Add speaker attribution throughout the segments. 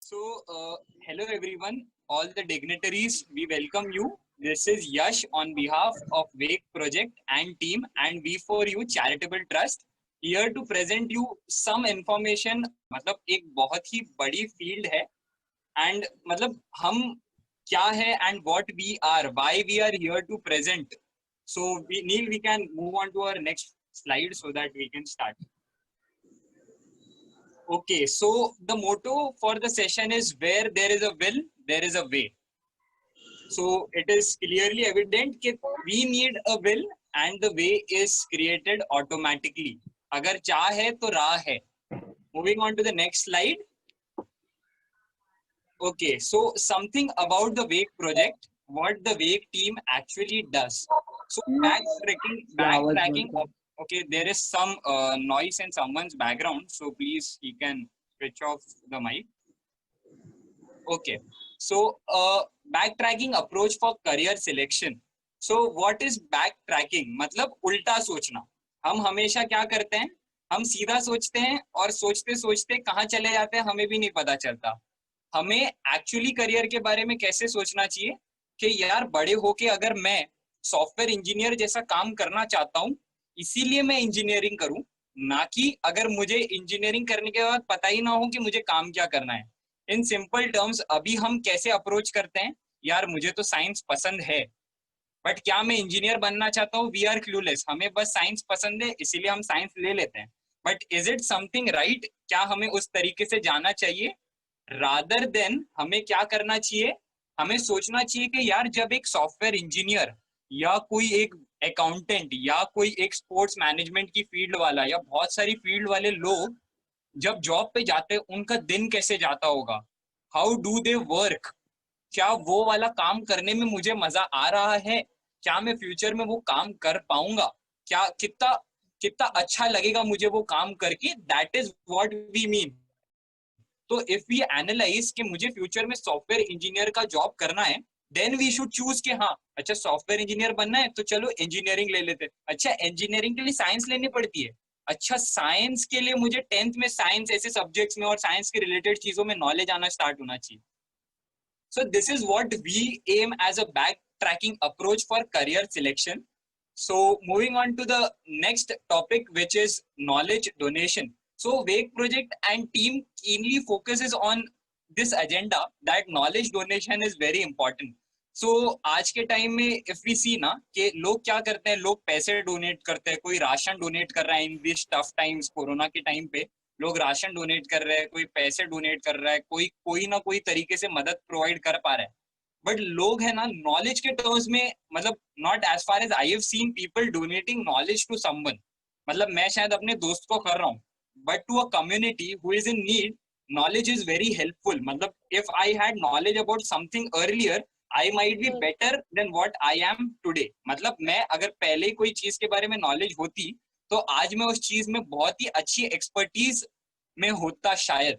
Speaker 1: Hello everyone, all the dignitaries, we welcome you. This is Yash on behalf of Wake Project and team and V4U Charitable Trust here to present you some information. मतलब एक बहुत ही बड़ी field है and मतलब हम क्या है and what we are, why we are here to present. Neil, we can move on to our next slide so that we can start. Okay, so the motto for the session is where there is a will, there is a way. So it is clearly evident that we need a will and the way is created automatically. अगर चाह है तो राह है. Moving on to the next slide. Okay, so something about the Wake project, what the Wake team actually does. So backtracking. Okay, there is some noise in someone's background, so please he can switch off the mic. Okay, so backtracking approach for career selection. So what is backtracking? मतलब उल्टा सोचना. हम हमेशा क्या करते हैं? हम सीधा सोचते हैं और सोचते सोचते कहाँ चले जाते हैं हमें भी नहीं पता चलता. हमें एक्चुअली करियर के बारे में कैसे सोचना चाहिए कि यार बड़े होके अगर मैं सॉफ्टवेयर इंजीनियर जैसा काम करना चाहता हूँ इसीलिए मैं इंजीनियरिंग करूँ, ना कि अगर मुझे इंजीनियरिंग करने के बाद पता ही ना हो कि मुझे काम क्या करना है. इन सिंपल टर्म्स अभी हम कैसे अप्रोच करते हैं, यार मुझे तो साइंस पसंद है बट क्या मैं इंजीनियर बनना चाहता हूँ, वी आर क्लूलेस. हमें बस साइंस पसंद है इसीलिए हम साइंस ले लेते हैं. But is it something right? क्या हमें उस तरीके से जाना चाहिए? रादर देन हमें क्या करना चाहिए, हमें सोचना चाहिए कि यार जब एक सॉफ्टवेयर इंजीनियर या कोई एक अकाउंटेंट या कोई एक स्पोर्ट्स मैनेजमेंट की फील्ड वाला या बहुत सारी फील्ड वाले लोग जब जॉब पे जाते हैं उनका दिन कैसे जाता होगा, हाउ डू दे वर्क, क्या वो वाला काम करने में मुझे मजा आ रहा है, क्या मैं फ्यूचर में वो काम कर पाऊंगा, क्या कितना कितना अच्छा लगेगा मुझे वो काम करके. That is what we mean. तो इफ वी एनालाइज कि मुझे फ्यूचर में सॉफ्टवेयर इंजीनियर का जॉब करना है, देन वी शुड चूज कि हाँ अच्छा सॉफ्टवेयर इंजीनियर बनना है तो चलो इंजीनियरिंग ले लेते. अच्छा इंजीनियरिंग के लिए साइंस लेनी पड़ती है. अच्छा साइंस के लिए मुझे 10th में साइंस ऐसे सब्जेक्ट्स में और साइंस के रिलेटेड चीजों में नॉलेज आना स्टार्ट होना चाहिए. So this is what we aim as a backtracking approach for career selection. So moving on to the next topic, which is knowledge donation. So Wake project and team keenly focuses on this agenda that knowledge donation is very important. So आज के time में if we see ना कि लोग क्या करते हैं, लोग पैसे डोनेट करते हैं, कोई राशन डोनेट कर रहा है in this tough times. Corona के टाइम पे लोग राशन डोनेट कर रहे हैं, कोई पैसे डोनेट कर रहा है, कोई ना कोई तरीके से मदद प्रोवाइड कर पा रहा है. बट लोग है ना नॉलेज के टर्म्स में मतलब not as far as I have seen people donating knowledge to someone. मतलब मैं शायद अपने दोस्त को कर रहा हूँ but to a community who is in need knowledge is very helpful. मतलब if I had knowledge about something earlier I might be better than what I am today. मतलब मैं अगर पहले कोई चीज के बारे में नॉलेज होती तो आज मैं उस चीज में बहुत ही अच्छी एक्सपर्टीज में होता शायद.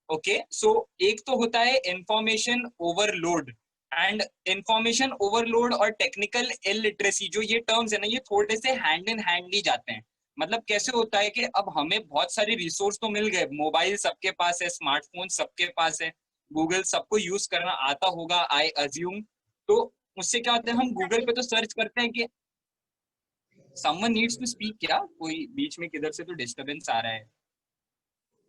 Speaker 1: ओके सो एक तो होता है information overload and information overload और टेक्निकल इलिटरेसी. जो ये टर्म्स है ना ये थोड़े से हैंड इन हैंड ही जाते हैं. मतलब कैसे होता है कि अब हमें बहुत सारे रिसोर्स तो मिल गए, मोबाइल सबके पास है, स्मार्टफोन सबके पास है, गूगल सबको यूज करना आता होगा आई अज्यूम. तो उससे क्या होता है हम गूगल पे तो सर्च करते हैं कि समवन नीड्स टू स्पीक. क्या कोई बीच में किधर से तो डिस्टरबेंस आ रहा है.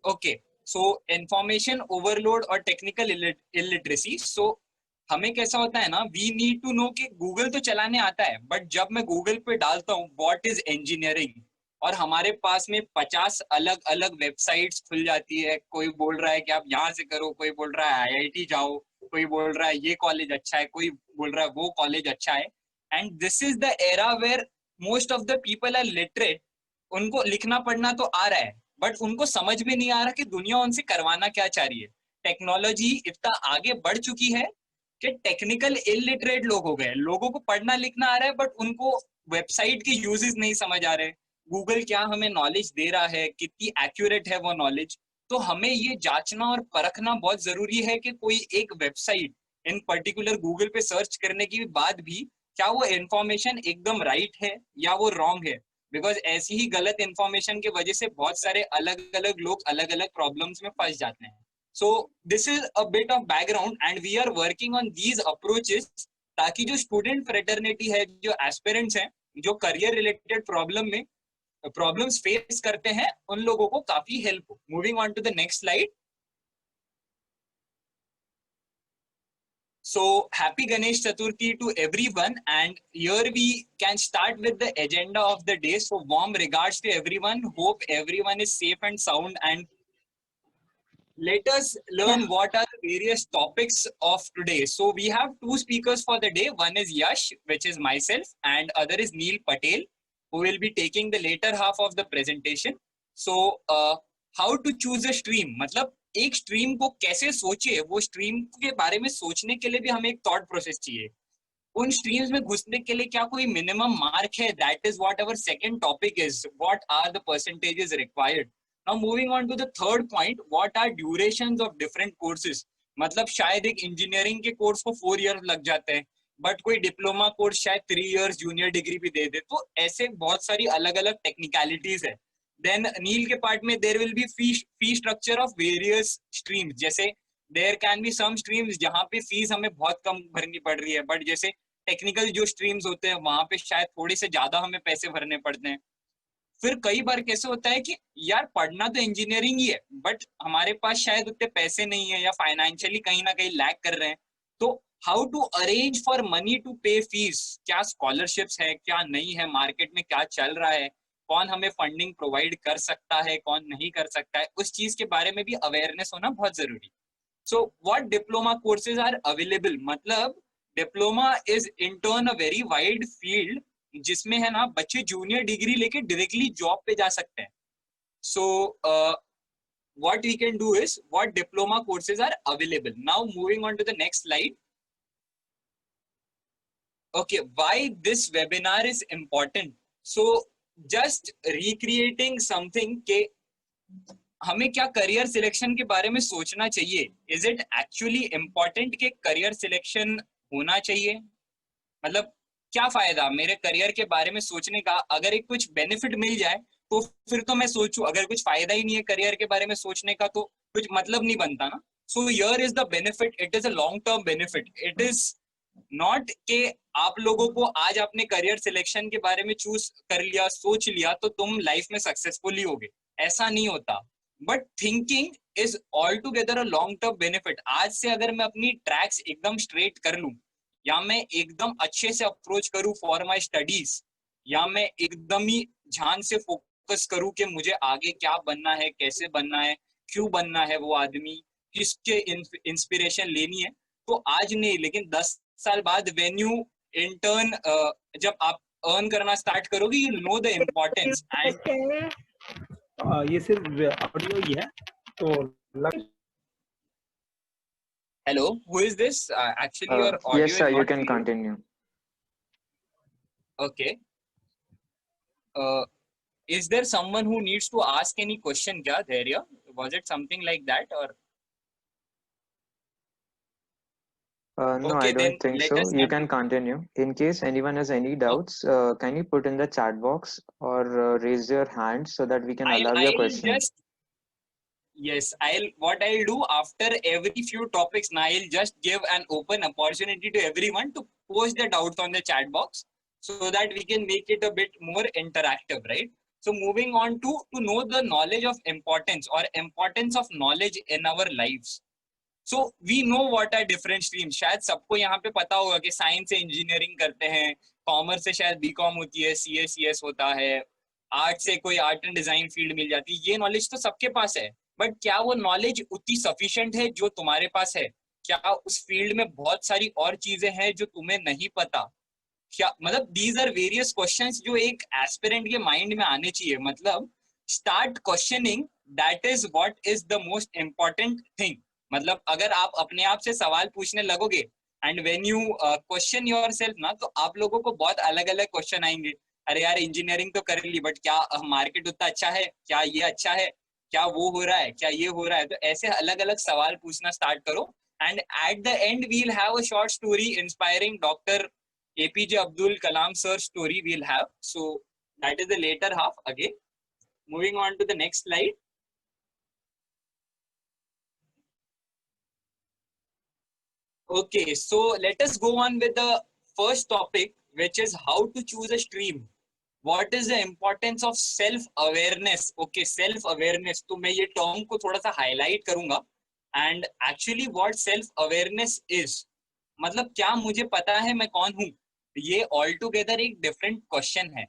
Speaker 1: ओके सो इंफॉर्मेशन ओवरलोड और टेक्निकल इलिटरेसी. सो हमें कैसा होता है ना वी नीड टू नो कि गूगल तो चलाने आता है बट जब मैं गूगल पे डालता हूँ व्हाट इज इंजीनियरिंग और हमारे पास में 50 अलग अलग वेबसाइट्स खुल जाती है. कोई बोल रहा है कि आप यहाँ से करो, कोई बोल रहा है आईआईटी जाओ, कोई बोल रहा है ये कॉलेज अच्छा है, कोई बोल रहा है वो कॉलेज अच्छा है. And this is the era where most of the people are literate. उनको लिखना पढ़ना तो आ रहा है बट उनको समझ में नहीं आ रहा कि दुनिया उनसे करवाना क्या चाह रही है. टेक्नोलॉजी इतना आगे बढ़ चुकी है कि टेक्निकल इलिटरेट लोग हो गए. लोगों को पढ़ना लिखना आ रहा है बट उनको वेबसाइट के यूजेस नहीं समझ आ रहे. गूगल क्या हमें नॉलेज दे रहा है, कितनी एक्यूरेट है वो नॉलेज. तो हमें ये जांचना और परखना बहुत जरूरी है कि कोई एक वेबसाइट इन पर्टिकुलर गूगल पे सर्च करने के बाद भी क्या वो इंफॉर्मेशन एकदम राइट है या वो रॉन्ग है. बिकॉज ऐसी ही गलत इंफॉर्मेशन की वजह से बहुत सारे अलग अलग लोग अलग अलग प्रॉब्लम्स में फंस जाते हैं. So this is a bit of background and we are working on these approaches ताकि जो स्टूडेंट फ्रेटर्निटी है, जो एस्पिरेंट्स हैं, जो करियर रिलेटेड प्रॉब्लम्स फेस करते हैं, उन लोगों को काफी हेल्प हो. Moving on to the next slide. So happy Ganesh Chaturthi to everyone, and here we can start with the agenda of the day. So warm regards to everyone. Hope everyone is safe and sound, and let us learn what are the various topics of today. So we have two speakers for the day. One is Yash, which is myself, and other is Neil Patel, who will be taking the later half of the presentation. So how to choose a stream? मतलब एक stream को कैसे सोचे, वो stream के बारे में सोचने के लिए भी हमें एक थॉट प्रोसेस चाहिए. उन स्ट्रीम्स में घुसने के लिए क्या कोई मिनिमम मार्क है? That is what our second topic is. What are the percentages required? Now moving on to the third point, what are durations of different courses. मतलब शायद एक इंजीनियरिंग के कोर्स को 4 इयर्स लग जाते हैं, बट कोई डिप्लोमा कोर्स शायद 3 इयर्स जूनियर डिग्री भी दे दे. तो ऐसे बहुत सारी अलग अलग टेक्निकलिटीज है. देन नील के पार्ट में there will be fee structure of various streams. जैसे there can be some streams जहाँ पे फीस हमें बहुत कम भरनी पड़ रही है, बट जैसे टेक्निकल जो स्ट्रीम्स होते हैं वहां पे शायद थोड़े से ज्यादा हमें पैसे भरने पड़ते हैं. फिर कई बार कैसे होता है कि यार पढ़ना तो इंजीनियरिंग ही है, बट हमारे पास शायद उतने पैसे नहीं है या फाइनेंशियली कहीं ना कहीं लैग कर रहे हैं. तो how to arrange for money to pay fees. क्या स्कॉलरशिप्स है, क्या नहीं है, मार्केट में क्या चल रहा है, कौन हमें फंडिंग प्रोवाइड कर सकता है, कौन नहीं कर सकता है, उस चीज के बारे में भी अवेयरनेस होना बहुत जरूरी. So what diploma courses are available. मतलब diploma is in turn a very wide field, जिसमें है ना बच्चे जूनियर डिग्री लेके डायरेक्टली जॉब पे जा सकते हैं. सो what we can do is what diploma courses are available. Now moving on to the next slide. Okay, why this webinar is important. So just recreating something के हमें क्या career selection के बारे में सोचना चाहिए. इज इट एक्चुअली इम्पोर्टेंट कि career selection होना चाहिए? मतलब क्या फायदा मेरे करियर के बारे में सोचने का? अगर एक कुछ बेनिफिट मिल जाए तो फिर तो मैं सोचूं, अगर कुछ फायदा ही नहीं है करियर के बारे में सोचने का तो कुछ मतलब नहीं बनता ना. So here is the benefit. It is a long term benefit. It is not के आप लोगों को आज आपने करियर सिलेक्शन के बारे में चूज कर लिया, सोच लिया तो तुम लाइफ में सक्सेसफुल ही होगे. ऐसा नहीं होता. But thinking is all together a long term benefit. आज से अगर मैं अपनी ट्रैक्स एकदम स्ट्रेट कर लूं, या मैं एकदम अच्छे से अप्रोच करूं फॉर माय स्टडीज, या मैं एकदम ही ध्यान से फोकस करूं कि मुझे आगे क्या बनना है, कैसे बनना है, क्यों बनना है, वो आदमी किसके इंस्पिरेशन लेनी है, तो आज नहीं लेकिन 10 साल बाद व्हेन यू इंटर्न, जब आप अर्न करना स्टार्ट करोगे, you know the importance. And
Speaker 2: ये सिर्फ ऑडियो ही है तो
Speaker 1: hello, who is this? Actually your audio
Speaker 3: Yes, sir,
Speaker 1: is
Speaker 3: you
Speaker 1: not
Speaker 3: can
Speaker 1: clear.
Speaker 3: continue.
Speaker 1: Okay. Is there someone who needs to ask any question? Kya Dhairya? Was it something like that or?
Speaker 3: No,
Speaker 1: Okay,
Speaker 3: I
Speaker 1: then
Speaker 3: don't think
Speaker 1: let
Speaker 3: so.
Speaker 1: us
Speaker 3: You can continue. In case anyone has any doubts, can you put in the chat box or raise your hand so that we can allow your
Speaker 1: I'll
Speaker 3: question?
Speaker 1: just, yes, what I'll do after every few topics now, I'll just give an open opportunity to everyone to post their doubts on the chat box so that we can make it a bit more interactive, right? So moving on to know the knowledge of importance or importance of knowledge in our lives. So we know what are different stream. शायद सबको यहाँ पे पता होगा कि science से engineering करते हैं, कॉमर्स से शायद बीकॉम होती है, सीएस होता है, आर्ट से कोई आर्ट एंड डिजाइन फील्ड मिल जाती है. ये नॉलेज तो सबके पास है, बट क्या वो नॉलेज उतनी सफिशिएंट है जो तुम्हारे पास है? क्या उस फील्ड में बहुत सारी और चीजें हैं जो तुम्हें नहीं पता? क्या मतलब दीज आर वेरियस क्वेश्चंस जो एक एस्पिरेंट के माइंड में आने चाहिए. मतलब start questioning, that is what is the most important thing. मतलब अगर आप अपने आप से सवाल पूछने लगोगे and when you question yourself ना, तो आप लोगों को बहुत अलग अलग क्वेश्चन आएंगे. अरे यार इंजीनियरिंग तो कर ली, बट क्या मार्केट उतना अच्छा है, क्या ये अच्छा है, क्या वो हो रहा है, क्या ये हो रहा है. तो ऐसे अलग अलग सवाल पूछना स्टार्ट करो and at the end we'll have a short story inspiring doctor APJ Abdul Kalam sir story we'll have. So that is the later half again. Moving on to the next slide. Okay, so let us go on with the first topic, which is how to choose a stream. What is the importance of self awareness? Okay, self awareness. तो मैं ये term को थोड़ा सा highlight करूंगा. And actually, what self awareness is? मतलब क्या मुझे पता है मैं कौन हूँ? ये ऑल टुगेदर एक डिफरेंट क्वेश्चन है.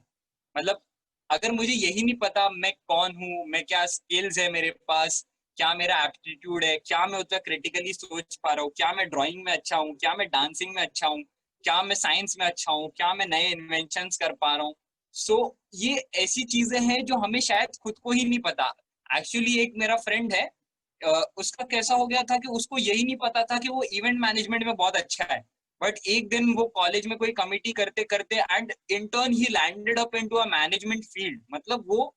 Speaker 1: मतलब अगर मुझे यही नहीं पता मैं कौन हूँ, मैं क्या स्किल्स है मेरे पास, क्या मेरा एप्टीट्यूड है, क्या मैं उतना क्रिटिकली सोच पा रहा हूँ, क्या मैं ड्राइंग में अच्छा हूँ, क्या मैं डांसिंग में अच्छा हूँ, क्या मैं साइंस में अच्छा हूँ, क्या मैं नए इन्वेंशंस कर पा रहा हूँ. सो ये ऐसी चीजें हैं जो हमें शायद खुद को ही नहीं पता. एक्चुअली एक मेरा फ्रेंड है, उसका कैसा हो गया था कि उसको यही नहीं पता था कि वो इवेंट मैनेजमेंट में बहुत अच्छा है. बट एक दिन वो कॉलेज में कोई कमिटी करते करते and intern he landed up into a management field. मतलब वो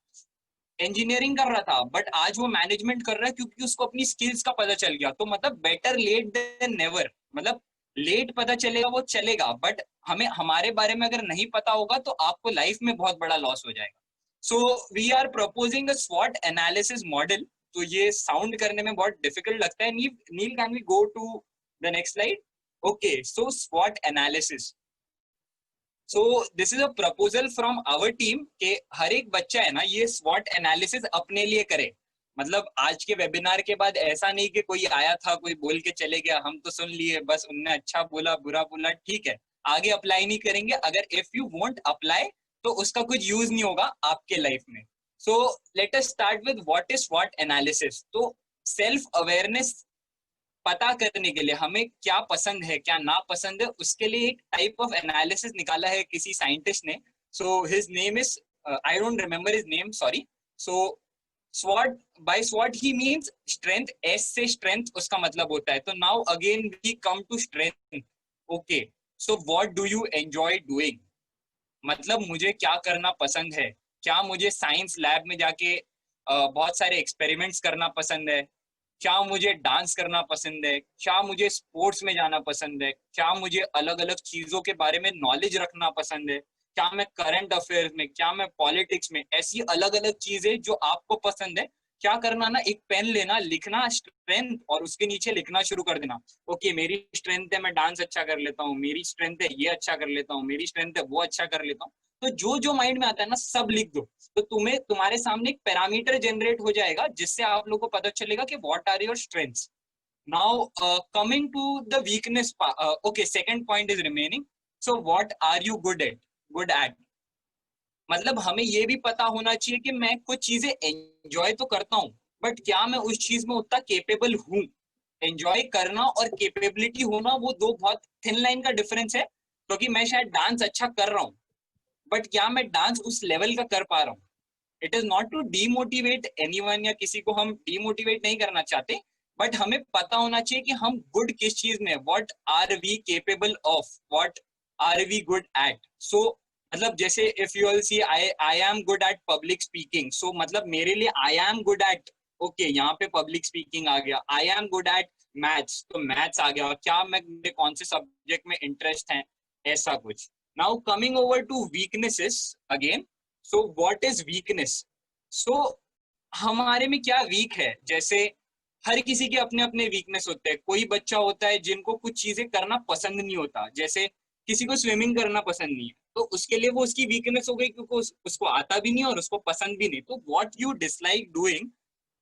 Speaker 1: इंजीनियरिंग कर रहा था बट आज वो मैनेजमेंट कर रहा है क्योंकि उसको अपनी स्किल्स का पता चल गया. तो मतलब बेटर लेट देन नेवर. मतलब लेट पता चलेगा वो चलेगा, बट हमें हमारे बारे में अगर नहीं पता होगा तो आपको लाइफ में बहुत बड़ा लॉस हो जाएगा. So we are proposing a स्वॉट एनालिसिस मॉडल. तो ये साउंड करने में बहुत डिफिकल्ट लगता है. Neel can we go to the next slide? Okay, so स्वॉट analysis. So this is a proposal from our team के हर एक बच्चा है ना ये स्वॉट एनालिसिस अपने लिए करे. मतलब आज के वेबिनार के बाद ऐसा नहीं कि कोई आया था कोई बोल के चले गया, हम तो सुन लिए बस, उनने अच्छा बोला बुरा बोला ठीक है, आगे अप्लाई नहीं करेंगे. अगर इफ यू वोंट अप्लाई तो उसका कुछ यूज नहीं होगा आपके लाइफ में. So let us start with what is स्वॉट एनालिसिस. तो सेल्फ अवेयरनेस पता करने के लिए हमें क्या पसंद है क्या ना पसंद है उसके लिए एक टाइप ऑफ एनालिसिस निकाला है किसी साइंटिस्ट ने. So his name is, I don't remember his name, sorry. So SWOT, by SWOT he means strength. S से strength उसका मतलब होता है. तो now again we come to strength. Okay, so what do you enjoy doing? मतलब मुझे क्या करना पसंद है. क्या मुझे साइंस लैब में जाके बहुत सारे एक्सपेरिमेंट्स करना पसंद है, क्या मुझे डांस करना पसंद है, क्या मुझे स्पोर्ट्स में जाना पसंद है, क्या मुझे अलग अलग चीजों के बारे में नॉलेज रखना पसंद है, क्या मैं करंट अफेयर्स में, क्या मैं पॉलिटिक्स में, ऐसी अलग अलग चीजें जो आपको पसंद है. क्या करना ना, एक पेन लेना, लिखना स्ट्रेंथ और उसके नीचे लिखना शुरू कर देना. ओके, मेरी स्ट्रेंथ है मैं डांस अच्छा कर लेता हूँ, मेरी स्ट्रेंथ है ये अच्छा कर लेता हूँ, मेरी स्ट्रेंथ है वो अच्छा कर लेता हूँ. तो जो जो माइंड में आता है ना सब लिख दो. तो तुम्हें तुम्हारे सामने एक पैरामीटर जनरेट हो जाएगा जिससे आप लोगों को पता चलेगा कि what are your strengths. Now coming to the weakness. Okay, second point is remaining. So what are you good at. मतलब हमें ये भी पता होना चाहिए कि मैं कुछ चीजें एंजॉय तो करता हूँ बट क्या मैं उस चीज में उतना केपेबल हूँ. एंजॉय करना और केपेबिलिटी होना वो दो बहुत थिन लाइन का डिफरेंस है. क्योंकि मैं शायद डांस अच्छा कर रहा हूँ बट क्या मैं डांस उस लेवल का कर पा रहा हूँ. It is not to demotivate anyone, या किसी को हम डीमोटिवेट नहीं करना चाहते, बट हमें पता होना चाहिए कि हम गुड किस चीज में, what are we capable of, what are we good at. So मतलब जैसे if you will see I am good at public speaking. So मतलब मेरे लिए I am good at, okay यहाँ पे पब्लिक स्पीकिंग आ गया. I am good at maths, तो मैथ्स आ गया. क्या मैं मेरे कौन से सब्जेक्ट में इंटरेस्ट है, ऐसा कुछ. Now coming over to weaknesses again. So what is weakness. So हमारे में क्या वीक है, जैसे हर किसी के अपने अपने वीकनेस होते हैं. कोई बच्चा होता है जिनको कुछ चीजें करना पसंद नहीं होता, जैसे किसी को स्विमिंग करना पसंद नहीं है तो उसके लिए वो उसकी वीकनेस हो गई क्योंकि उसको आता भी नहीं और उसको पसंद भी नहीं. तो व्हाट यू डिसलाइक डूइंग,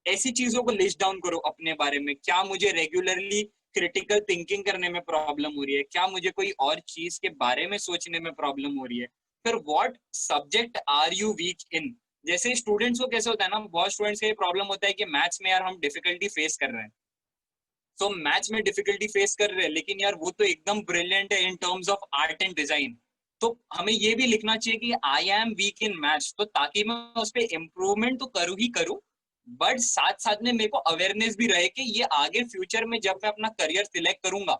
Speaker 1: ऐसी चीजों को लिस्ट डाउन करो अपने बारे में. क्या मुझे रेगुलरली क्रिटिकल थिंकिंग करने में प्रॉब्लम हो रही है, क्या मुझे कोई और चीज के बारे में सोचने में प्रॉब्लम हो रही है. फिर what subject are you weak in. जैसे स्टूडेंट्स को कैसे होता है ना, बहुत स्टूडेंट्स का ये प्रॉब्लम होता है कि मैथ्स में यार हम डिफिकल्टी फेस कर रहे हैं. तो मैथ्स में डिफिकल्टी फेस कर रहे हैं लेकिन यार वो तो एकदम ब्रिलियंट है in terms of art and design. तो हमें ये भी लिखना चाहिए कि I am weak in maths, तो ताकि मैं उस पर इम्प्रूवमेंट तो करूँ ही करूँ, बट साथ साथ में मेरे को अवेयरनेस भी रहे कि ये आगे फ्यूचर में जब मैं अपना करियर सिलेक्ट करूंगा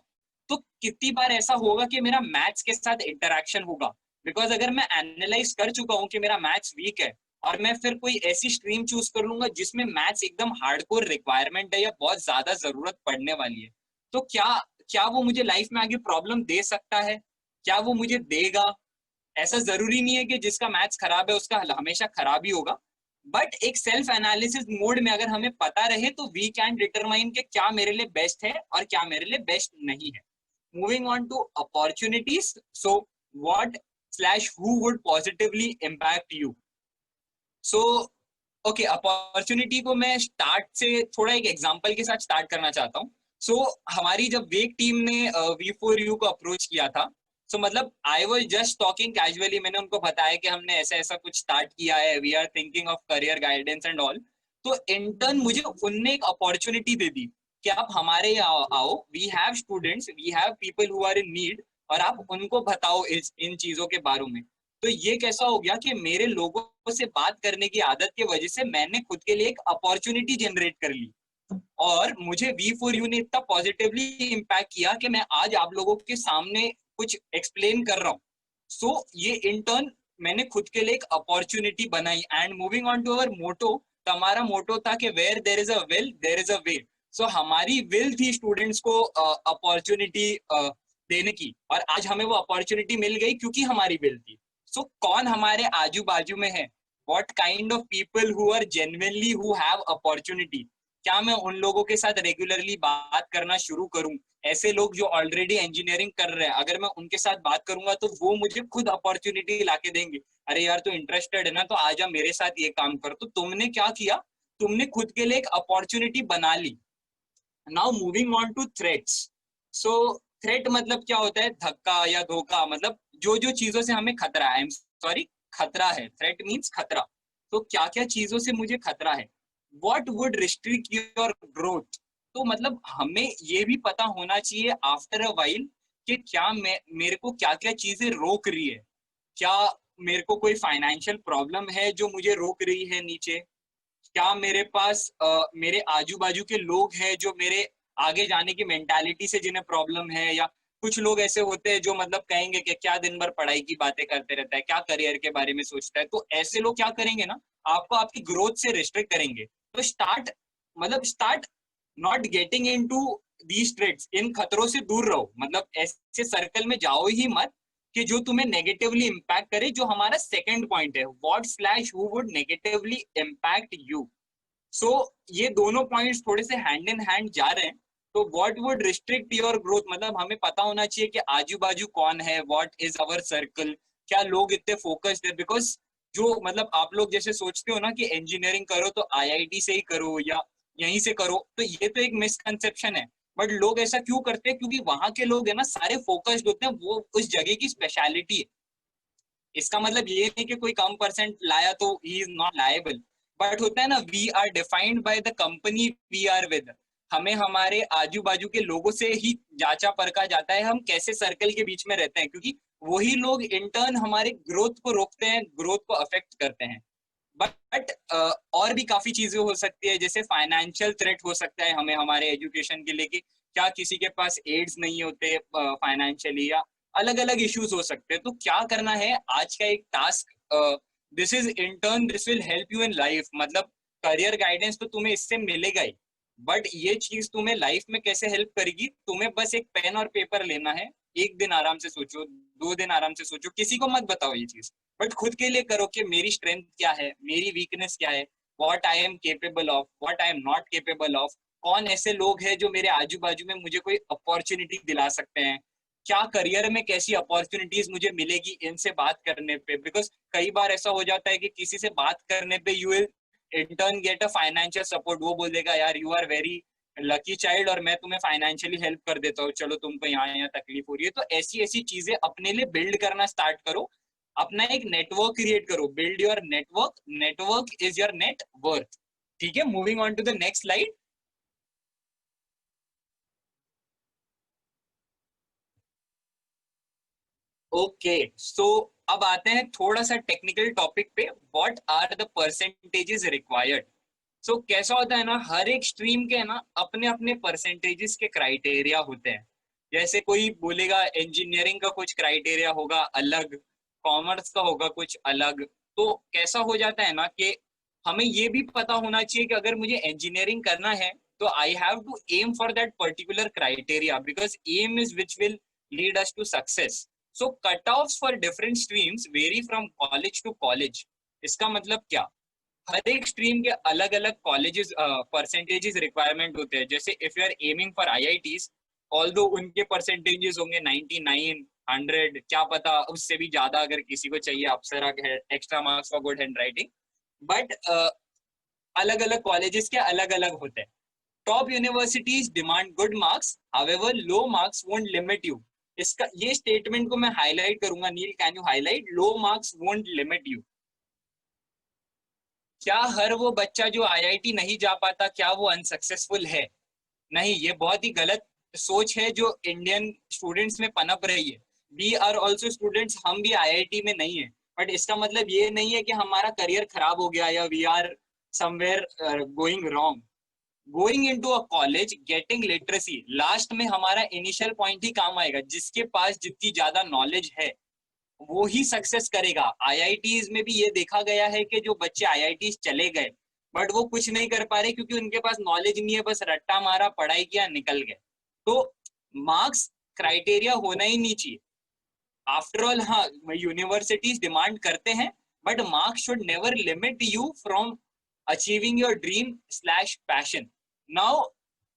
Speaker 1: तो कितनी बार ऐसा होगा कि मेरा मैथ्स के साथ इंटरेक्शन होगा. बिकॉज अगर मैं एनालाइज कर चुका हूँ कि मेरा मैथ्स वीक है और मैं फिर कोई ऐसी स्ट्रीम चूज कर लूंगा जिसमें मैथ्स एकदम हार्डकोर रिक्वायरमेंट है या बहुत ज्यादा जरूरत पड़ने वाली है, तो क्या क्या वो मुझे लाइफ में आगे प्रॉब्लम दे सकता है, क्या वो मुझे देगा. ऐसा जरूरी नहीं है कि जिसका मैथ्स खराब है उसका हमेशा खराब ही होगा, बट एक सेल्फ एनालिसिस मोड में अगर हमें पता रहे तो वी कैन डिटरमाइन कि क्या मेरे लिए बेस्ट है और क्या मेरे लिए बेस्ट नहीं है. moving on to opportunities. So what slash who would positively impact you? So okay, opportunity को मैं स्टार्ट से थोड़ा एक एग्जांपल के साथ स्टार्ट करना चाहता हूँ. सो हमारी जब वेक टीम ने V4U को अप्रोच किया था, सो मतलब I was just talking casually, मैंने उनको बताया कि हमने ऐसा ऐसा कुछ स्टार्ट किया है, we are thinking of career guidance and all. तो इंटर्न मुझे उनने एक अपॉर्चुनिटी दे दी कि आप हमारे यहाँ आओ, we have students, we have people who are in need, और आप उनको बताओ इन चीजों के बारे में. तो ये कैसा हो गया कि मेरे लोगों से बात करने की आदत की वजह से मैंने खुद के लिए एक अपॉर्चुनिटी जनरेट कर ली, और मुझे V4U ने इतना पॉजिटिवली इम्पैक्ट किया कि मैं आज आप लोगों के सामने कुछ एक्सप्लेन कर रहा हूँ. सो ये इंटर्न मैंने खुद के लिए एक अपॉर्चुनिटी बनाई. And moving on to our motto, तो हमारा मोटो था कि where there is a will there is a way. So हमारी विल थी स्टूडेंट्स को अपॉर्चुनिटी देने की, और आज हमें वो अपॉर्चुनिटी मिल गई क्योंकि हमारी विल थी. सो कौन हमारे आजू बाजू में है, what kind of people who are genuinely who have opportunity, क्या मैं उन लोगों के साथ रेगुलरली बात करना शुरू करूं? ऐसे लोग जो ऑलरेडी इंजीनियरिंग कर रहे हैं, अगर मैं उनके साथ बात करूंगा तो वो मुझे खुद अपॉर्चुनिटी लाके देंगे. अरे यार तू इंटरेस्टेड है ना, तो आजा मेरे साथ ये काम कर. तो तुमने क्या किया, तुमने खुद के लिए एक अपॉर्चुनिटी बना ली. Now moving on to threats. So threat मतलब क्या होता है, धक्का या धोखा, मतलब जो जो चीजों से हमें खतरा है, सॉरी खतरा है, थ्रेट मीन्स खतरा. तो क्या क्या चीजों से मुझे खतरा है, what would restrict your growth. तो मतलब हमें ये भी पता होना चाहिए आफ्टर अ वाइल कि क्या मेरे को क्या क्या चीजें रोक रही है. क्या मेरे को कोई फाइनेंशियल प्रॉब्लम है जो मुझे रोक रही है नीचे? क्या मेरे पास मेरे आजू बाजू के लोग हैं जो मेरे आगे जाने की मेंटालिटी से जिन्हें प्रॉब्लम है? या कुछ लोग ऐसे होते हैं जो मतलब कहेंगे कि क्या दिन भर पढ़ाई की बातें करते रहता है, क्या करियर के बारे में सोचता है. तो ऐसे लोग क्या करेंगे ना, आपको आपकी ग्रोथ से रिस्ट्रिक्ट करेंगे. तो start not getting into these trades. इन खतरों से दूर रहो, मतलब ऐसे सर्कल में जाओ ही मत कि जो तुम्हें नेगेटिवली इम्पैक्ट करे. जो हमारा सेकंड पॉइंट है, what slash who would negatively impact you. So ये दोनों पॉइंट्स थोड़े से हैंड इन हैंड जा रहे हैं. तो what would restrict your growth, मतलब हमें पता होना चाहिए कि आजू बाजू कौन है, व्हाट इज अवर सर्कल, क्या लोग इतने फोकस्ड है. बिकॉज जो मतलब आप लोग जैसे सोचते हो ना कि इंजीनियरिंग करो तो IIT से ही करो या यहीं से करो, तो ये तो एक मिसकंसेप्शन है. बट लोग ऐसा क्यों करते हैं, क्योंकि वहां के लोग है ना सारे फोकस्ड होते हैं, वो उस जगह की स्पेशलिटी है. इसका मतलब ये नहीं कि कोई कम परसेंट लाया तो he is not liable. But होता है ना, we are defined by the company we are with. हमें हमारे आजू बाजू के लोगों से ही जांचा परखा जाता है हम कैसे सर्कल के बीच में रहते हैं, क्योंकि वही लोग इंटर्न हमारे ग्रोथ को रोकते हैं, ग्रोथ को अफेक्ट करते हैं. बट और भी काफी चीजें हो सकती है, जैसे फाइनेंशियल थ्रेट हो सकता है हमें हमारे एजुकेशन के लिए, कि क्या किसी के पास एड्स नहीं होते फाइनेंशियली, या अलग अलग इश्यूज हो सकते हैं. तो क्या करना है, आज का एक task, this is intern, this will help you in life. मतलब करियर गाइडेंस तो तुम्हें इससे मिलेगा ही, बट ये चीज तुम्हें लाइफ में कैसे हेल्प करेगी, तुम्हें बस एक पेन और पेपर लेना है. एक दिन आराम से सोचो, 2 दिन आराम से सोचो, किसी को मत बताओ ये चीज, बट खुद के लिए करो कि मेरी स्ट्रेंथ क्या है, मेरी वीकनेस क्या है, what I am capable of, what I am not capable of. कौन ऐसे लोग हैं जो मेरे आजू बाजू में मुझे कोई अपॉर्चुनिटी दिला सकते हैं, क्या करियर में कैसी अपॉर्चुनिटीज मुझे मिलेगी इनसे बात करने पे. बिकॉज कई बार ऐसा हो जाता है कि किसी से बात करने पे you will in turn get a financial support. वो बोल देगा यार you are very lucky child और मैं तुम्हें फाइनेंशियली हेल्प कर देता हूँ, चलो तुमको यहाँ यहाँ तकलीफ हो रही है. तो ऐसी ऐसी चीजें अपने लिए बिल्ड करना स्टार्ट करो, अपना एक नेटवर्क क्रिएट करो. Build your network, network is your net worth. ठीक है, moving on to the next slide. Okay, so अब आते हैं थोड़ा सा टेक्निकल टॉपिक पे, what are the percentages required. So कैसा होता है ना, हर एक स्ट्रीम के ना अपने अपने परसेंटेजेस के क्राइटेरिया होते हैं. जैसे कोई बोलेगा इंजीनियरिंग का कुछ क्राइटेरिया होगा अलग, कॉमर्स का होगा कुछ अलग. तो कैसा हो जाता है ना कि हमें ये भी पता होना चाहिए कि अगर मुझे इंजीनियरिंग करना है तो I have to aim for that particular criteria, because aim is which will lead us to success. So cut offs for different streams vary from college to college. इसका मतलब क्या, हर एक स्ट्रीम के अलग अलग कॉलेजेस परसेंटेजेस रिक्वायरमेंट होते हैं. जैसे if you are aiming for IITs, although उनके परसेंटेजेस होंगे 99, 100, क्या पता उससे भी ज्यादा अगर किसी को चाहिए अप्सरा extra marks for good hand writing, but अलग अलग कॉलेजेस के अलग अलग होते हैं. Top universities demand good marks, however low marks won't limit you. इसका ये स्टेटमेंट को मैं हाईलाइट करूंगा. Neel, can you highlight? Low marks won't limit you. क्या हर वो बच्चा जो आईआईटी नहीं जा पाता, क्या वो अनसक्सेसफुल है? नहीं, ये बहुत ही गलत सोच है जो इंडियन स्टूडेंट्स में पनप रही है. वी आर ऑल्सो स्टूडेंट्स, हम भी आईआईटी में नहीं है, बट इसका मतलब ये नहीं है कि हमारा करियर खराब हो गया या we are somewhere going wrong. Going into a college, getting literacy, last में हमारा इनिशियल पॉइंट ही काम आएगा. जिसके पास जितनी ज्यादा नॉलेज है वो ही सक्सेस करेगा. आईआईटीज में भी ये देखा गया है कि जो बच्चे आईआईटीज चले गए बट वो कुछ नहीं कर पा रहे क्योंकि उनके पास नॉलेज नहीं है, बस रट्टा मारा, पढ़ाई किया, निकल गए. तो मार्क्स क्राइटेरिया होना ही नहीं चाहिए. आफ्टर ऑल हाँ, यूनिवर्सिटीज डिमांड करते हैं, but marks should never limit you from achieving your dream slash passion. Now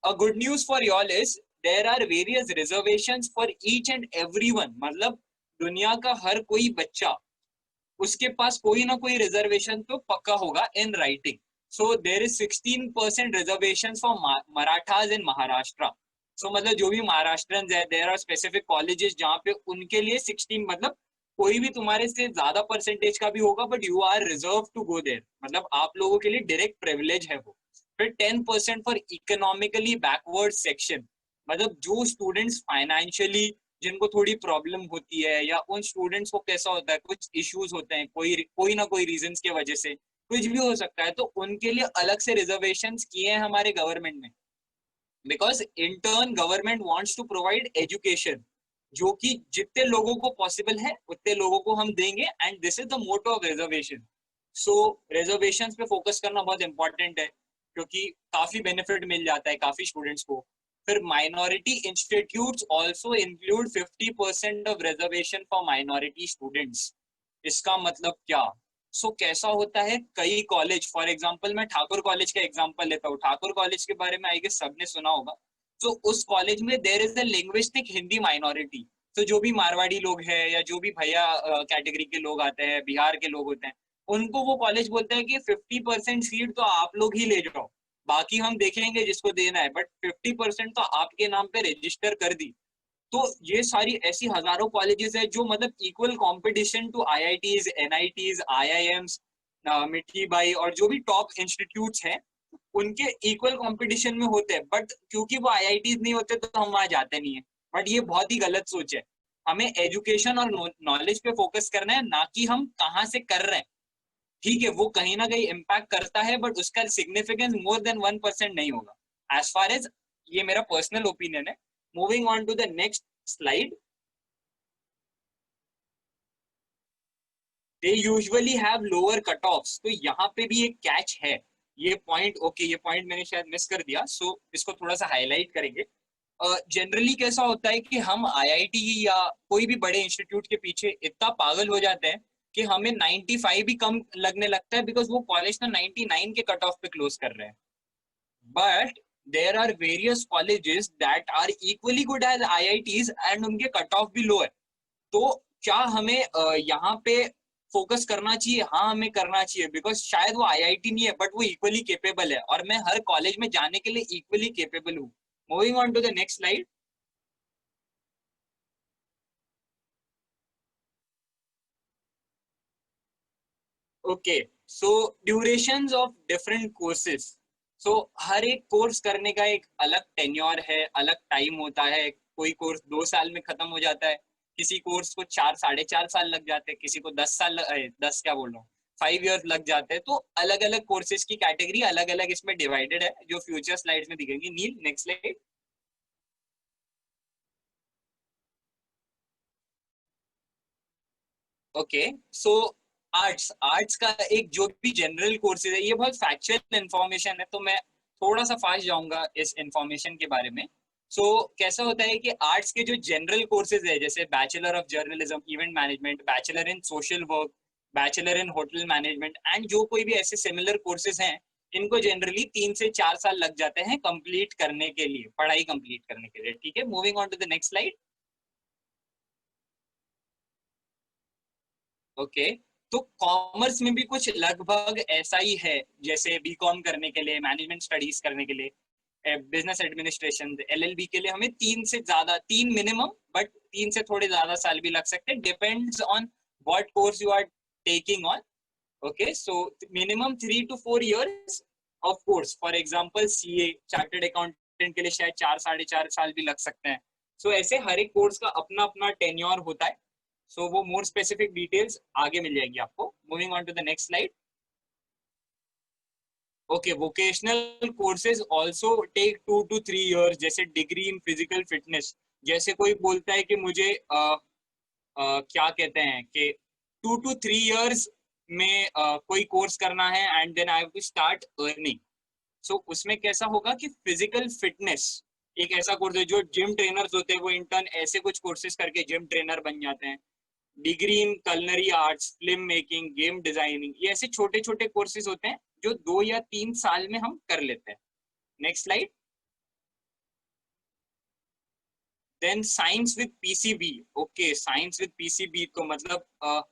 Speaker 1: a good news for y'all is there are various reservations for each and everyone. मतलब दुनिया का हर कोई बच्चा, उसके पास कोई ना कोई रिजर्वेशन तो पक्का होगा in writing. So there is 16% reservation for Marathas in Maharashtra. So मतलब जो भी महाराष्ट्रन है, देयर आर स्पेसिफिक कॉलेजेस जहाँ पे उनके लिए 16, मतलब कोई भी तुम्हारे से ज्यादा परसेंटेज का भी होगा but you are reserve to go there, मतलब आप लोगों के लिए डायरेक्ट प्रिविलेज है वो. फिर 10% फॉर इकोनॉमिकली बैकवर्ड सेक्शन, मतलब जो स्टूडेंट्स फाइनेंशियली जिनको थोड़ी प्रॉब्लम होती है, या उन स्टूडेंट्स को कैसा होता है, कुछ इश्यूज होते हैं, कोई ना कोई रीजंस के वजह से, कुछ भी हो सकता है, तो उनके लिए अलग से रिजर्वेशंस किए हैं हमारे गवर्नमेंट ने. Because in turn government wants to provide education, जो कि जितने लोगों को पॉसिबल है उतने लोगों को हम देंगे, and this is the motto of reservation. So reservations पे फोकस करना बहुत इंपॉर्टेंट है क्योंकि काफी बेनिफिट मिल जाता है काफी स्टूडेंट्स को. फिर minority institutes also include 50% of reservation for minority students. इसका मतलब क्या? सो कैसा होता है, कई कॉलेज, फॉर एग्जांपल मैं ठाकुर कॉलेज का एग्जांपल लेता हूँ. ठाकुर कॉलेज के बारे में आई गेस सबने सुना होगा. तो उस कॉलेज में there is a linguistic Hindi minority. तो जो भी मारवाड़ी लोग हैं या जो भी भैया कैटेगरी के लोग आते हैं, बिहार के लोग होते हैं, उनको वो कॉलेज बोलते हैं कि 50% सीट तो आप लोग ही ले जाओ, बाकी हम देखेंगे जिसको देना है, बट 50% तो आपके नाम पे रजिस्टर कर दी. तो ये सारी ऐसी हजारों कॉलेजेस है जो मतलब equal competition to IITs, NITs, IIMs, Mithi Bai और जो भी टॉप इंस्टीट्यूट्स हैं उनके इक्वल कंपटीशन में होते हैं. बट क्योंकि वो आईआईटीज नहीं होते तो हम वहां जाते नहीं है. बट ये बहुत ही गलत सोच है. हमें एजुकेशन और नॉलेज पे फोकस करना है, ना कि हम कहाँ से कर रहे हैं. ठीक है, वो कहीं ना कहीं इम्पैक्ट करता है बट उसका सिग्निफिकेंस मोर देन 1% नहीं होगा. एज फार एज ये मेरा पर्सनल ओपिनियन है. Moving on to the next slide. They usually have lower cut offs. तो यहाँ पे भी एक कैच है. ये पॉइंट ओके, ये पॉइंट मैंने शायद मिस कर दिया, सो इसको थोड़ा सा हाईलाइट करेंगे. जनरली कैसा होता है कि हम आईआईटी या कोई भी बड़े इंस्टीट्यूट के पीछे इतना पागल हो जाते हैं कि हमें 95 भी कम लगने लगता है, बिकॉज वो कॉलेज ना 99 के कट ऑफ पे क्लोज कर रहे हैं. But there are various colleges that are equally good as IITs and उनके कट ऑफ भी लो है. तो क्या हमें यहाँ पे फोकस करना चाहिए? हाँ, हमें करना चाहिए, बिकॉज शायद वो आईआईटी नहीं है बट वो इक्वली केपेबल है, और मैं हर कॉलेज में जाने के लिए इक्वली केपेबल हूँ. Moving on to the next slide. Okay, so durations of different courses. So हर एक कोर्स करने का एक अलग टेन्योर है, अलग टाइम होता है. कोई कोर्स 2 साल में खत्म हो जाता है, किसी कोर्स को 4-4.5 साल लग जाते हैं, किसी को 10 साल 10 क्या बोल रहा हूँ, 5 years लग जाते हैं. तो अलग अलग कोर्सेज की कैटेगरी अलग अलग इसमें डिवाइडेड है, जो फ्यूचर स्लाइड्स में दिखेंगी. नील, नेक्स्ट स्लाइड. ओके, सो आर्ट्स का एक जो भी जनरल कोर्सेज है, ये बहुत फैक्चुअल इंफॉर्मेशन है तो मैं थोड़ा सा फास्ट जाऊंगा इस इंफॉर्मेशन के बारे में. सो कैसा होता है कि आर्ट्स के जो जनरल कोर्सेज है, जैसे bachelor of journalism, event management, bachelor in social work, bachelor in hotel management, and जो कोई भी ऐसे सिमिलर कोर्सेज हैं, इनको जनरली 3 से 4 साल लग जाते हैं कंप्लीट करने के लिए, पढ़ाई कंप्लीट करने के लिए। ठीक है, moving on to the next slide. Okay, तो कॉमर्स में भी कुछ लगभग ऐसा ही है, जैसे बीकॉम करने के लिए, मैनेजमेंट स्टडीज करने के लिए, बिजनेस एडमिनिस्ट्रेशन, एलएलबी के लिए हमें 3 मिनिमम, बट 3 से थोड़े ज्यादा साल भी लग सकते हैं, depends on what course you are taking on. Okay, so minimum 3 to 4 years of course. For example CA, chartered accountant के लिए शायद 4 साढ़े 4 साल भी लग सकते हैं। सो ऐसे हर एक कोर्स का अपना अपना टेन्योर होता है। सो वो मोर स्पेसिफिक डिटेल्स आगे मिल जाएगी आपको। Moving on to the next slide. Okay, vocational courses also take 2 to 3 years, जैसे डिग्री इन फिजिकल फिटनेस। जैसे कोई बोलता है कि मुझे क्या कहते हैं कि 2 to 3 years में कोई कोर्स करना है and then I have to start earning. So उसमें कैसा होगा कि फिजिकल फिटनेस एक ऐसा कोर्स है, जो जिम ट्रेनर्स होते हैं वो इंटर्न ऐसे कुछ कोर्सेज करके जिम ट्रेनर बन जाते हैं। Degree in culinary arts, film making, game designing, ये ऐसे छोटे छोटे कोर्सेज होते हैं जो 2 या 3 साल में हम कर लेते हैं। Next slide. Then science with PCB. Okay, science with PCB तो मतलब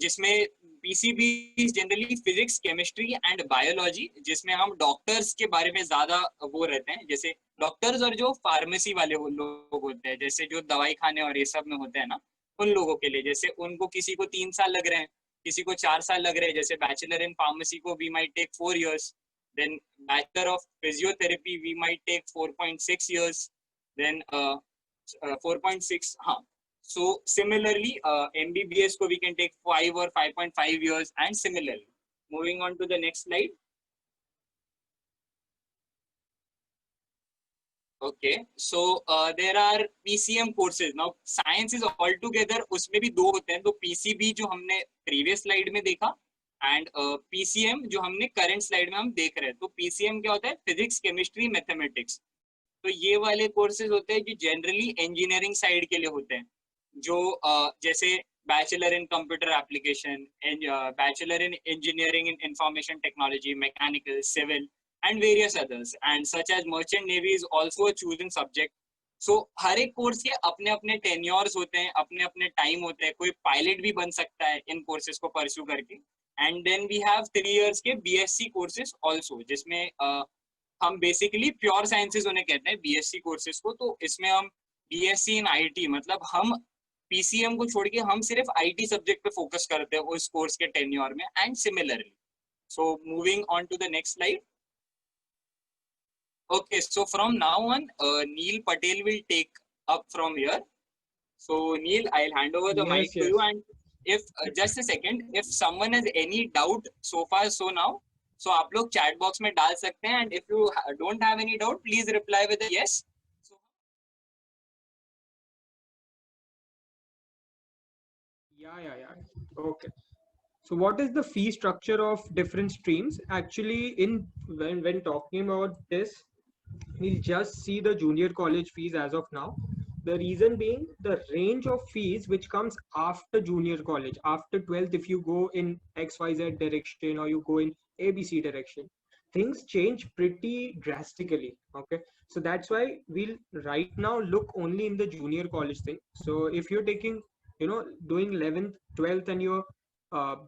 Speaker 1: जिसमें PCB generally physics, chemistry and biology, जिसमें हम डॉक्टर्स के बारे में ज्यादा वो रहते हैं, जैसे डॉक्टर्स और जो फार्मेसी वाले वो लोग होते हैं, जैसे जो दवाई खाने और ये सब में होते हैं ना, उन लोगों के लिए, जैसे उनको किसी को 3 साल लग रहे हैं, किसी को 4 साल लग रहे हैं। जैसे बैचलर इन फार्मेसी को we might take 4 years, then bachelor of physiotherapy we might take 4.6 years, then 4.6, हाँ। So similarly, MBBS ko we can take 5 or 5.5 years, and similarly. Moving on to the next slide. Okay, so there are PCM courses. Now science is altogether, उसमें भी 2 होते हैं, तो PCB जो हमने previous slide में देखा and PCM जो हमने current slide में हम देख रहे हैं। तो PCM क्या होता है? Physics, Chemistry, Mathematics। तो ये वाले courses होते हैं जो generally engineering side के लिए होते हैं, जो जैसे bachelor in computer application, bachelor in engineering in information technology, mechanical, civil and various others, and such as merchant navy is also a chosen subject. So हर एक कोर्स के अपने अपने टेन्योर्स होते हैं, अपने अपने टाइम होते हैं। कोई पायलट भी बन सकता है इन कोर्सेज को परस्यू करके। And then we have 3 years के बीएससी कोर्सेज आल्सो, जिसमें हम बेसिकली प्योर साइंसेज उन्हें कहते हैं बीएससी कोर्सेज को। तो इसमें हम बीएससी इन आईटी, मतलब हम पीसीएम को छोड़ के हम सिर्फ आईटी सब्जेक्ट पे फोकस करते हैं उस कोर्स के टेन्योर में। And similarly, so moving on to the next slide. Okay, so from now on Neil Patel will take up from here. So Neil, I will hand over the mic to you, and if just a second, if someone has any doubt so far so now, so आप लोग chat box में डाल सकते हैं, and if you don't have any doubt, please reply with a yes.
Speaker 2: Yeah. Okay. So what is the fee structure of different streams? Actually, when talking about this, we'll just see the junior college fees as of now. The reason being the range of fees which comes after junior college, after 12th, if you go in XYZ direction or you go in ABC direction, things change pretty drastically. Okay. So that's why we'll right now look only in the junior college thing. So if you're taking, doing 11th, 12th, and you're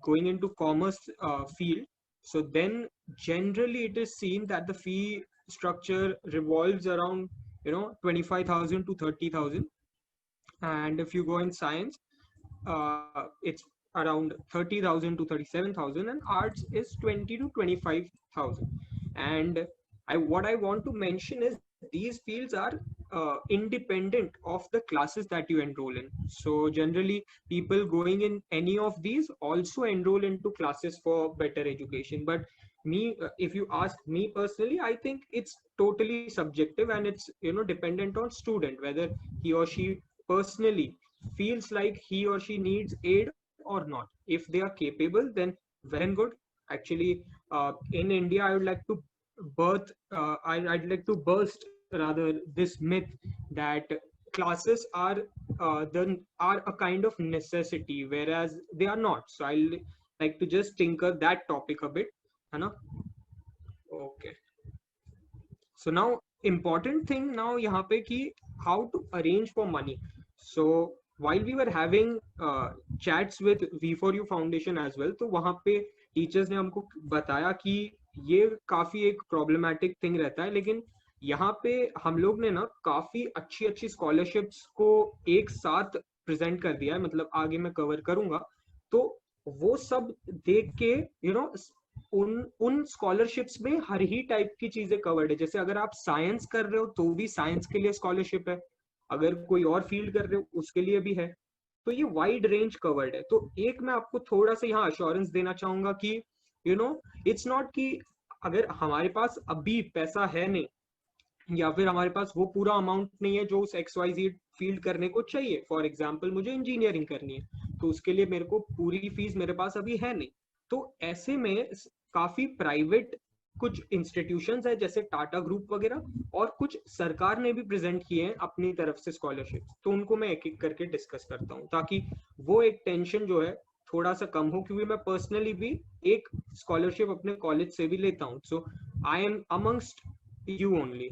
Speaker 2: going into commerce field, so then generally it is seen that the fee structure revolves around 25,000 to 30,000, and if you go in science, it's around 30,000 to 37,000, and arts is 20 to 25,000. And what I want to mention is these fields are independent of the classes that you enroll in. So generally people going in any of these also enroll into classes for better education. But me, if you ask me personally, I think it's totally subjective, and it's dependent on student whether he or she personally feels like he or she needs aid or not. If they are capable, then well and good. Actually, in India, I would like to I'd like to burst rather this myth that classes are a kind of necessity, whereas they are not. So I'll like to just tinker that topic a bit, है ना? Okay. So now important thing now यहाँ पे कि how to arrange for money. So while we were having chats with V4U Foundation as well, तो वहाँ पे teachers ने हमको बताया कि ये काफी एक प्रॉब्लमेटिक थिंग रहता है, लेकिन यहाँ पे हम लोग ने ना काफी अच्छी अच्छी स्कॉलरशिप्स को एक साथ प्रेजेंट कर दिया है, मतलब आगे मैं कवर करूंगा, तो वो सब देख के उन स्कॉलरशिप्स में हर ही टाइप की चीजें कवर्ड है। जैसे अगर आप साइंस कर रहे हो तो भी साइंस के लिए स्कॉलरशिप है, अगर कोई और फील्ड कर रहे हो उसके लिए भी है, तो ये वाइड रेंज कवर्ड है। तो एक मैं आपको थोड़ा सा यहाँ अश्योरेंस देना चाहूंगा कि इट्स नॉट कि अगर हमारे पास अभी पैसा है नहीं या फिर हमारे पास वो पूरा अमाउंट नहीं है जो उस XYZ फील्ड करने को चाहिए, फॉर एग्जाम्पल मुझे इंजीनियरिंग करनी है तो उसके लिए मेरे को पूरी फीस मेरे पास अभी है नहीं, तो ऐसे में काफी प्राइवेट कुछ इंस्टीट्यूशंस है जैसे टाटा ग्रुप वगैरह, और कुछ सरकार ने भी प्रेजेंट किए हैं अपनी तरफ से स्कॉलरशिप, तो उनको मैं एक एक करके डिस्कस करता हूँ ताकि वो एक टेंशन जो है थोड़ा सा कम हो, क्योंकि मैं पर्सनली भी एक स्कॉलरशिप अपने कॉलेज से भी लेता हूँ, so I am amongst you only,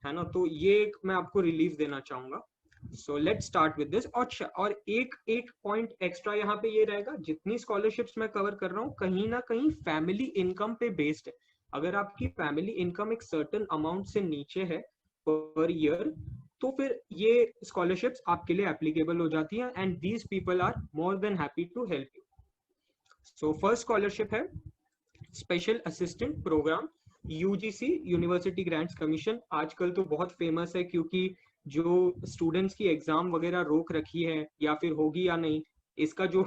Speaker 2: है ना। तो ये एक मैं आपको रिलीफ देना चाहूंगा। So let's start with this. और एक पॉइंट एक्स्ट्रा यहाँ पे ये रहेगा, जितनी स्कॉलरशिप्स मैं कवर कर रहा हूँ कहीं ना कहीं फैमिली इनकम पे बेस्ड है। अगर आपकी फैमिली इनकम एक सर्टेन अमाउंट से नीचे है पर ईयर, तो फिर ये स्कॉलरशिप्स आपके लिए एप्लीकेबल हो जाती हैं, and these people are more than happy to help you. So first scholarship है special assistant programme, UGC university grants commission. आजकल तो बहुत फेमस है क्योंकि जो स्टूडेंट्स की एग्जाम वगैरह रोक रखी है या फिर होगी या नहीं, इसका जो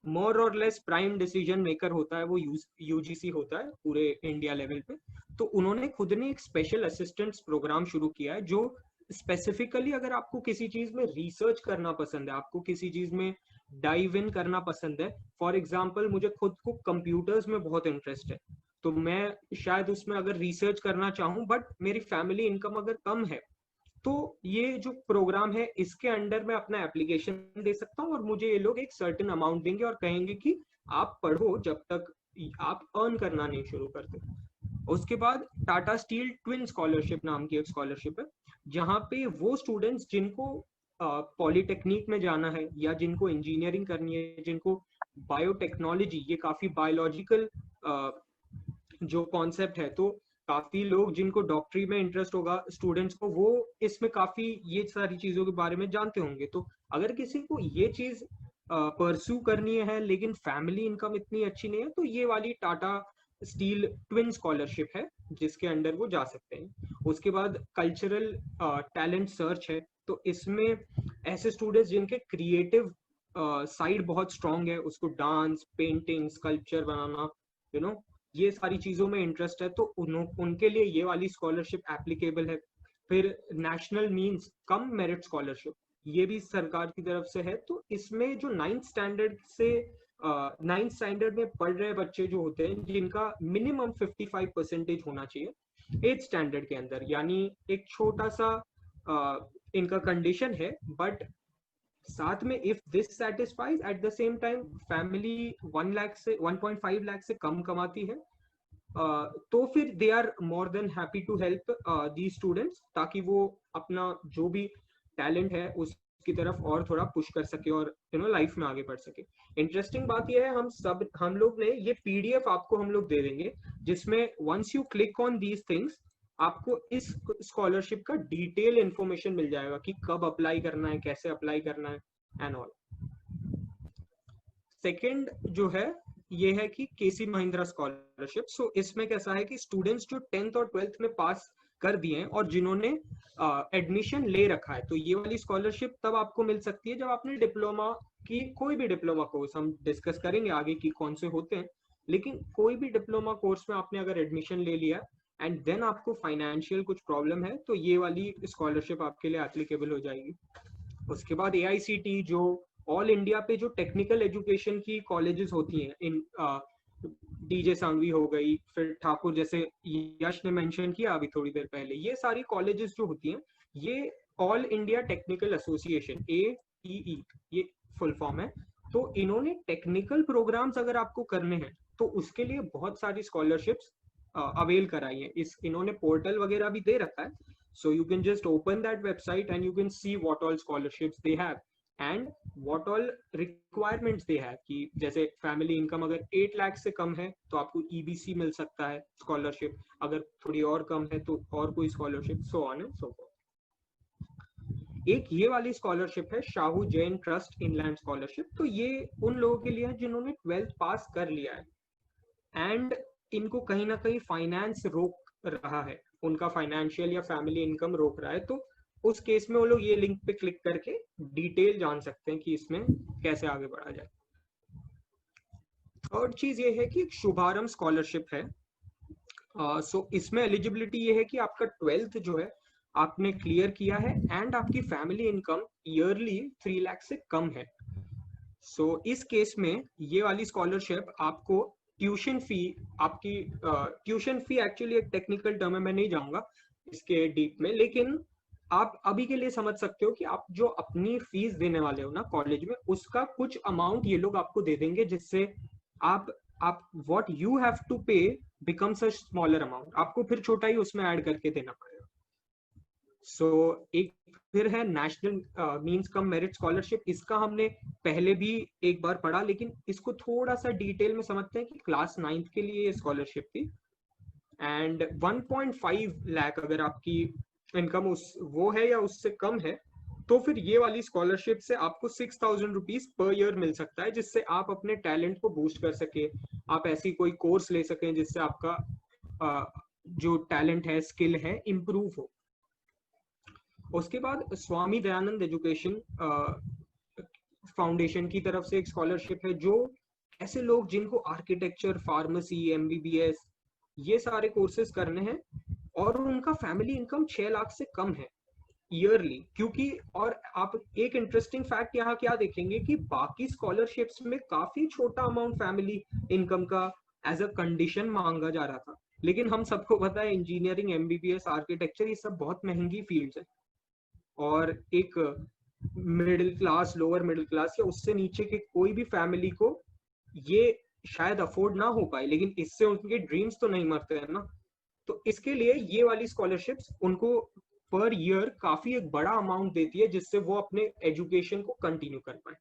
Speaker 2: मोर और लेस प्राइम डिसीजन मेकर होता है वो यूजीसी होता है पूरे इंडिया लेवल पे। तो उन्होंने खुद ने एक स्पेशल असिस्टेंट्स प्रोग्राम शुरू किया है जो स्पेसिफिकली अगर आपको किसी चीज में रिसर्च करना पसंद है, आपको किसी चीज में डाइव इन करना पसंद है, फॉर एग्जाम्पल मुझे खुद को कंप्यूटर्स में बहुत इंटरेस्ट है, तो मैं शायद उसमें अगर रिसर्च करना चाहूँ बट मेरी फैमिली इनकम अगर कम है, तो ये जो प्रोग्राम है इसके अंडर मैं अपना एप्लीकेशन दे सकता हूँ और मुझे ये लोग एक सर्टेन अमाउंट देंगे और कहेंगे कि आप पढ़ो जब तक आप अर्न करना नहीं शुरू करते। उसके बाद टाटा स्टील ट्विन स्कॉलरशिप नाम की एक स्कॉलरशिप है, जहाँ पे वो स्टूडेंट्स जिनको पॉलिटेक्निक में जाना है या जिनको इंजीनियरिंग करनी है, जिनको बायोटेक्नोलॉजी, ये काफी बायोलॉजिकल जो कॉन्सेप्ट है, तो काफी लोग जिनको डॉक्टरी में इंटरेस्ट होगा स्टूडेंट्स को, वो इसमें काफी ये सारी चीजों के बारे में जानते होंगे। तो अगर किसी को ये चीज परस्यू करनी है लेकिन फैमिली इनकम इतनी अच्छी नहीं है, तो ये वाली टाटा स्टील ट्विन स्कॉलरशिप है जिसके अंडर वो जा सकते हैं। उसके बाद कल्चरल टैलेंट सर्च है, तो इसमें ऐसे स्टूडेंट्स जिनके क्रिएटिव साइड बहुत स्ट्रांग है, उसको डांस, पेंटिंग, स्कल्पचर बनाना, ये सारी चीजों में इंटरेस्ट है, तो उनके लिए ये वाली स्कॉलरशिप एप्लीकेबल है। फिर national means cum merit scholarship, ये भी सरकार की तरफ से है, तो इसमें जो 9th स्टैंडर्ड में पढ़ रहे बच्चे जो होते हैं जिनका मिनिमम 55% होना चाहिए 8th स्टैंडर्ड के अंदर, यानी एक छोटा सा इनका कंडीशन है, बट साथ में if this satisfies at the same time family 1 lakh से 1.5 लाख से कम कमाती है, तो फिर they are more than happy to help the students, ताकि वो अपना जो भी टैलेंट है उसकी तरफ और थोड़ा पुश कर सके और लाइफ में आगे बढ़ सके। इंटरेस्टिंग बात यह है, हम लोग ने ये PDF आपको हम लोग दे देंगे, जिसमें once you click on these things आपको इस स्कॉलरशिप का डिटेल इंफॉर्मेशन मिल जाएगा कि कब अप्लाई करना है, कैसे अप्लाई करना है एंड ऑल। सेकंड जो है ये है कि केसी महिंद्रा स्कॉलरशिप। सो इसमें कैसा है कि स्टूडेंट्स जो 10th और 12th में पास कर दिए हैं और जिन्होंने एडमिशन ले रखा है, तो ये वाली स्कॉलरशिप तब आपको मिल सकती है जब आपने डिप्लोमा की कोई भी डिप्लोमा कोर्स, हम डिस्कस करेंगे आगे की कौन से होते हैं, लेकिन कोई भी डिप्लोमा कोर्स में आपने अगर एडमिशन ले लिया एंड देन आपको फाइनेंशियल कुछ प्रॉब्लम है, तो ये वाली स्कॉलरशिप आपके लिए एप्लीकेबल हो जाएगी। उसके बाद AICT, जो ऑल इंडिया पे जो टेक्निकल एजुकेशन की कॉलेजेस होती हैं, इन DJ सांघवी हो गई, फिर ठाकुर जैसे यश ने मेंशन किया अभी थोड़ी देर पहले, ये सारी कॉलेजेस जो होती हैं ये all India technical association ATE ये फुल फॉर्म है, तो इन्होंने टेक्निकल प्रोग्राम्स अगर आपको करने हैं तो उसके लिए बहुत सारी स्कॉलरशिप्स अवेल कराई है। इस इन्होंने पोर्टल वगैरह भी दे रखा है, so you can just open that website and you can see what all scholarships they have and what all requirements they have, कि जैसे फैमिली इनकम अगर 8 लाख से कम है तो आपको ईबीसी मिल सकता है स्कॉलरशिप, अगर थोड़ी और कम है तो और कोई scholarship, so on and so fourth. एक ये वाली स्कॉलरशिप है Shahu Jain trust inland scholarship, तो ये उन लोगों के लिए है जिन्होंने 12th पास कर लिया है एंड इनको कहीं ना कहीं फाइनेंस रोक रहा है, उनका फाइनेंशियल या फैमिली इनकम रोक रहा है, तो उस केस में वो लोग ये लिंक पे क्लिक करके डिटेल जान सकते हैं कि इसमें कैसे आगे बढ़ा जाए। थर्ड चीज ये है कि एक शुभारंभ स्कॉलरशिप है। सो इसमें एलिजिबिलिटी ये है कि आपका 12th जो है आपने क्लियर किया है एंड आपकी फैमिली इनकम ईयरली 3 लाख से कम है। सो इस केस में ये वाली स्कॉलरशिप आपको ट्यूशन फी, आपकी ट्यूशन फी एक्चुअली एक टेक्निकल टर्म है, मैं नहीं जाऊंगा इसके डीप में, लेकिन आप अभी के लिए समझ सकते हो कि आप जो अपनी फीस देने वाले हो ना कॉलेज में, उसका कुछ अमाउंट ये लोग आपको दे देंगे, जिससे आप व्हाट यू हैव टू पे बिकम्स अ स्मॉलर अमाउंट, आपको फिर छोटा ही उसमें ऐड करके देना पड़ेगा। सो एक फिर है national means cum merit scholarship, इसका हमने पहले भी एक बार पढ़ा, लेकिन इसको थोड़ा सा डिटेल में समझते हैं कि क्लास 9th के लिए ये स्कॉलरशिप थी एंड 1.5 लाख अगर आपकी इनकम उस वो है या उससे कम है, तो फिर ये वाली स्कॉलरशिप से आपको 6,000 रुपीज पर ईयर मिल सकता है, जिससे आप अपने टैलेंट को बूस्ट कर सके, आप ऐसी कोई कोर्स ले सकें जिससे आपका जो टैलेंट है, स्किल है, इम्प्रूव हो। उसके बाद स्वामी दयानंद एजुकेशन फाउंडेशन की तरफ से एक स्कॉलरशिप है, जो ऐसे लोग जिनको आर्किटेक्चर, फार्मेसी, एमबीबीएस ये सारे कोर्सेज करने हैं और उनका फैमिली इनकम 6 लाख से कम है ईयरली, क्योंकि और आप एक इंटरेस्टिंग फैक्ट यहाँ क्या देखेंगे कि बाकी स्कॉलरशिप्स में काफी छोटा अमाउंट फैमिली इनकम का एज अ कंडीशन मांगा जा रहा था, लेकिन हम सबको पता है इंजीनियरिंग, एमबीबीएस, आर्किटेक्चर ये सब बहुत महंगी फील्ड्स है और एक middle class, lower middle class या उससे नीचे के कोई भी फैमिली को ये शायद अफोर्ड ना हो पाए, लेकिन इससे उनके ड्रीम्स तो नहीं मरते हैं ना। तो इसके लिए ये वाली स्कॉलरशिप्स उनको पर ईयर काफी एक बड़ा अमाउंट देती है, जिससे वो अपने एजुकेशन को कंटिन्यू कर पाए।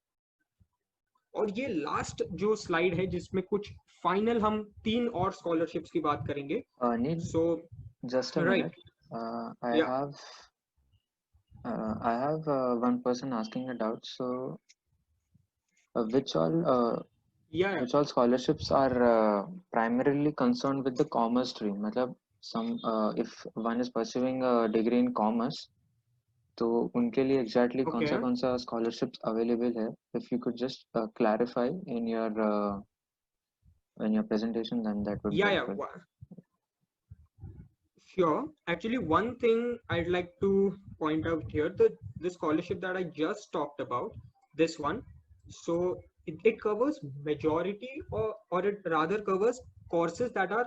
Speaker 2: और ये लास्ट जो स्लाइड है जिसमें कुछ फाइनल हम 3 और स्कॉलरशिप्स की बात करेंगे।
Speaker 3: So just a minute, I have one person asking a doubt. So, which all scholarships are primarily concerned with the commerce stream? मतलब some if one is pursuing a degree in commerce, तो उनके लिए exactly कौन सा scholarships available है? If you could just clarify in your presentation, then that would be helpful.
Speaker 2: Sure. Actually, one thing I'd like to point out here, the scholarship that I just talked about, this one, so it covers majority or it rather covers courses that are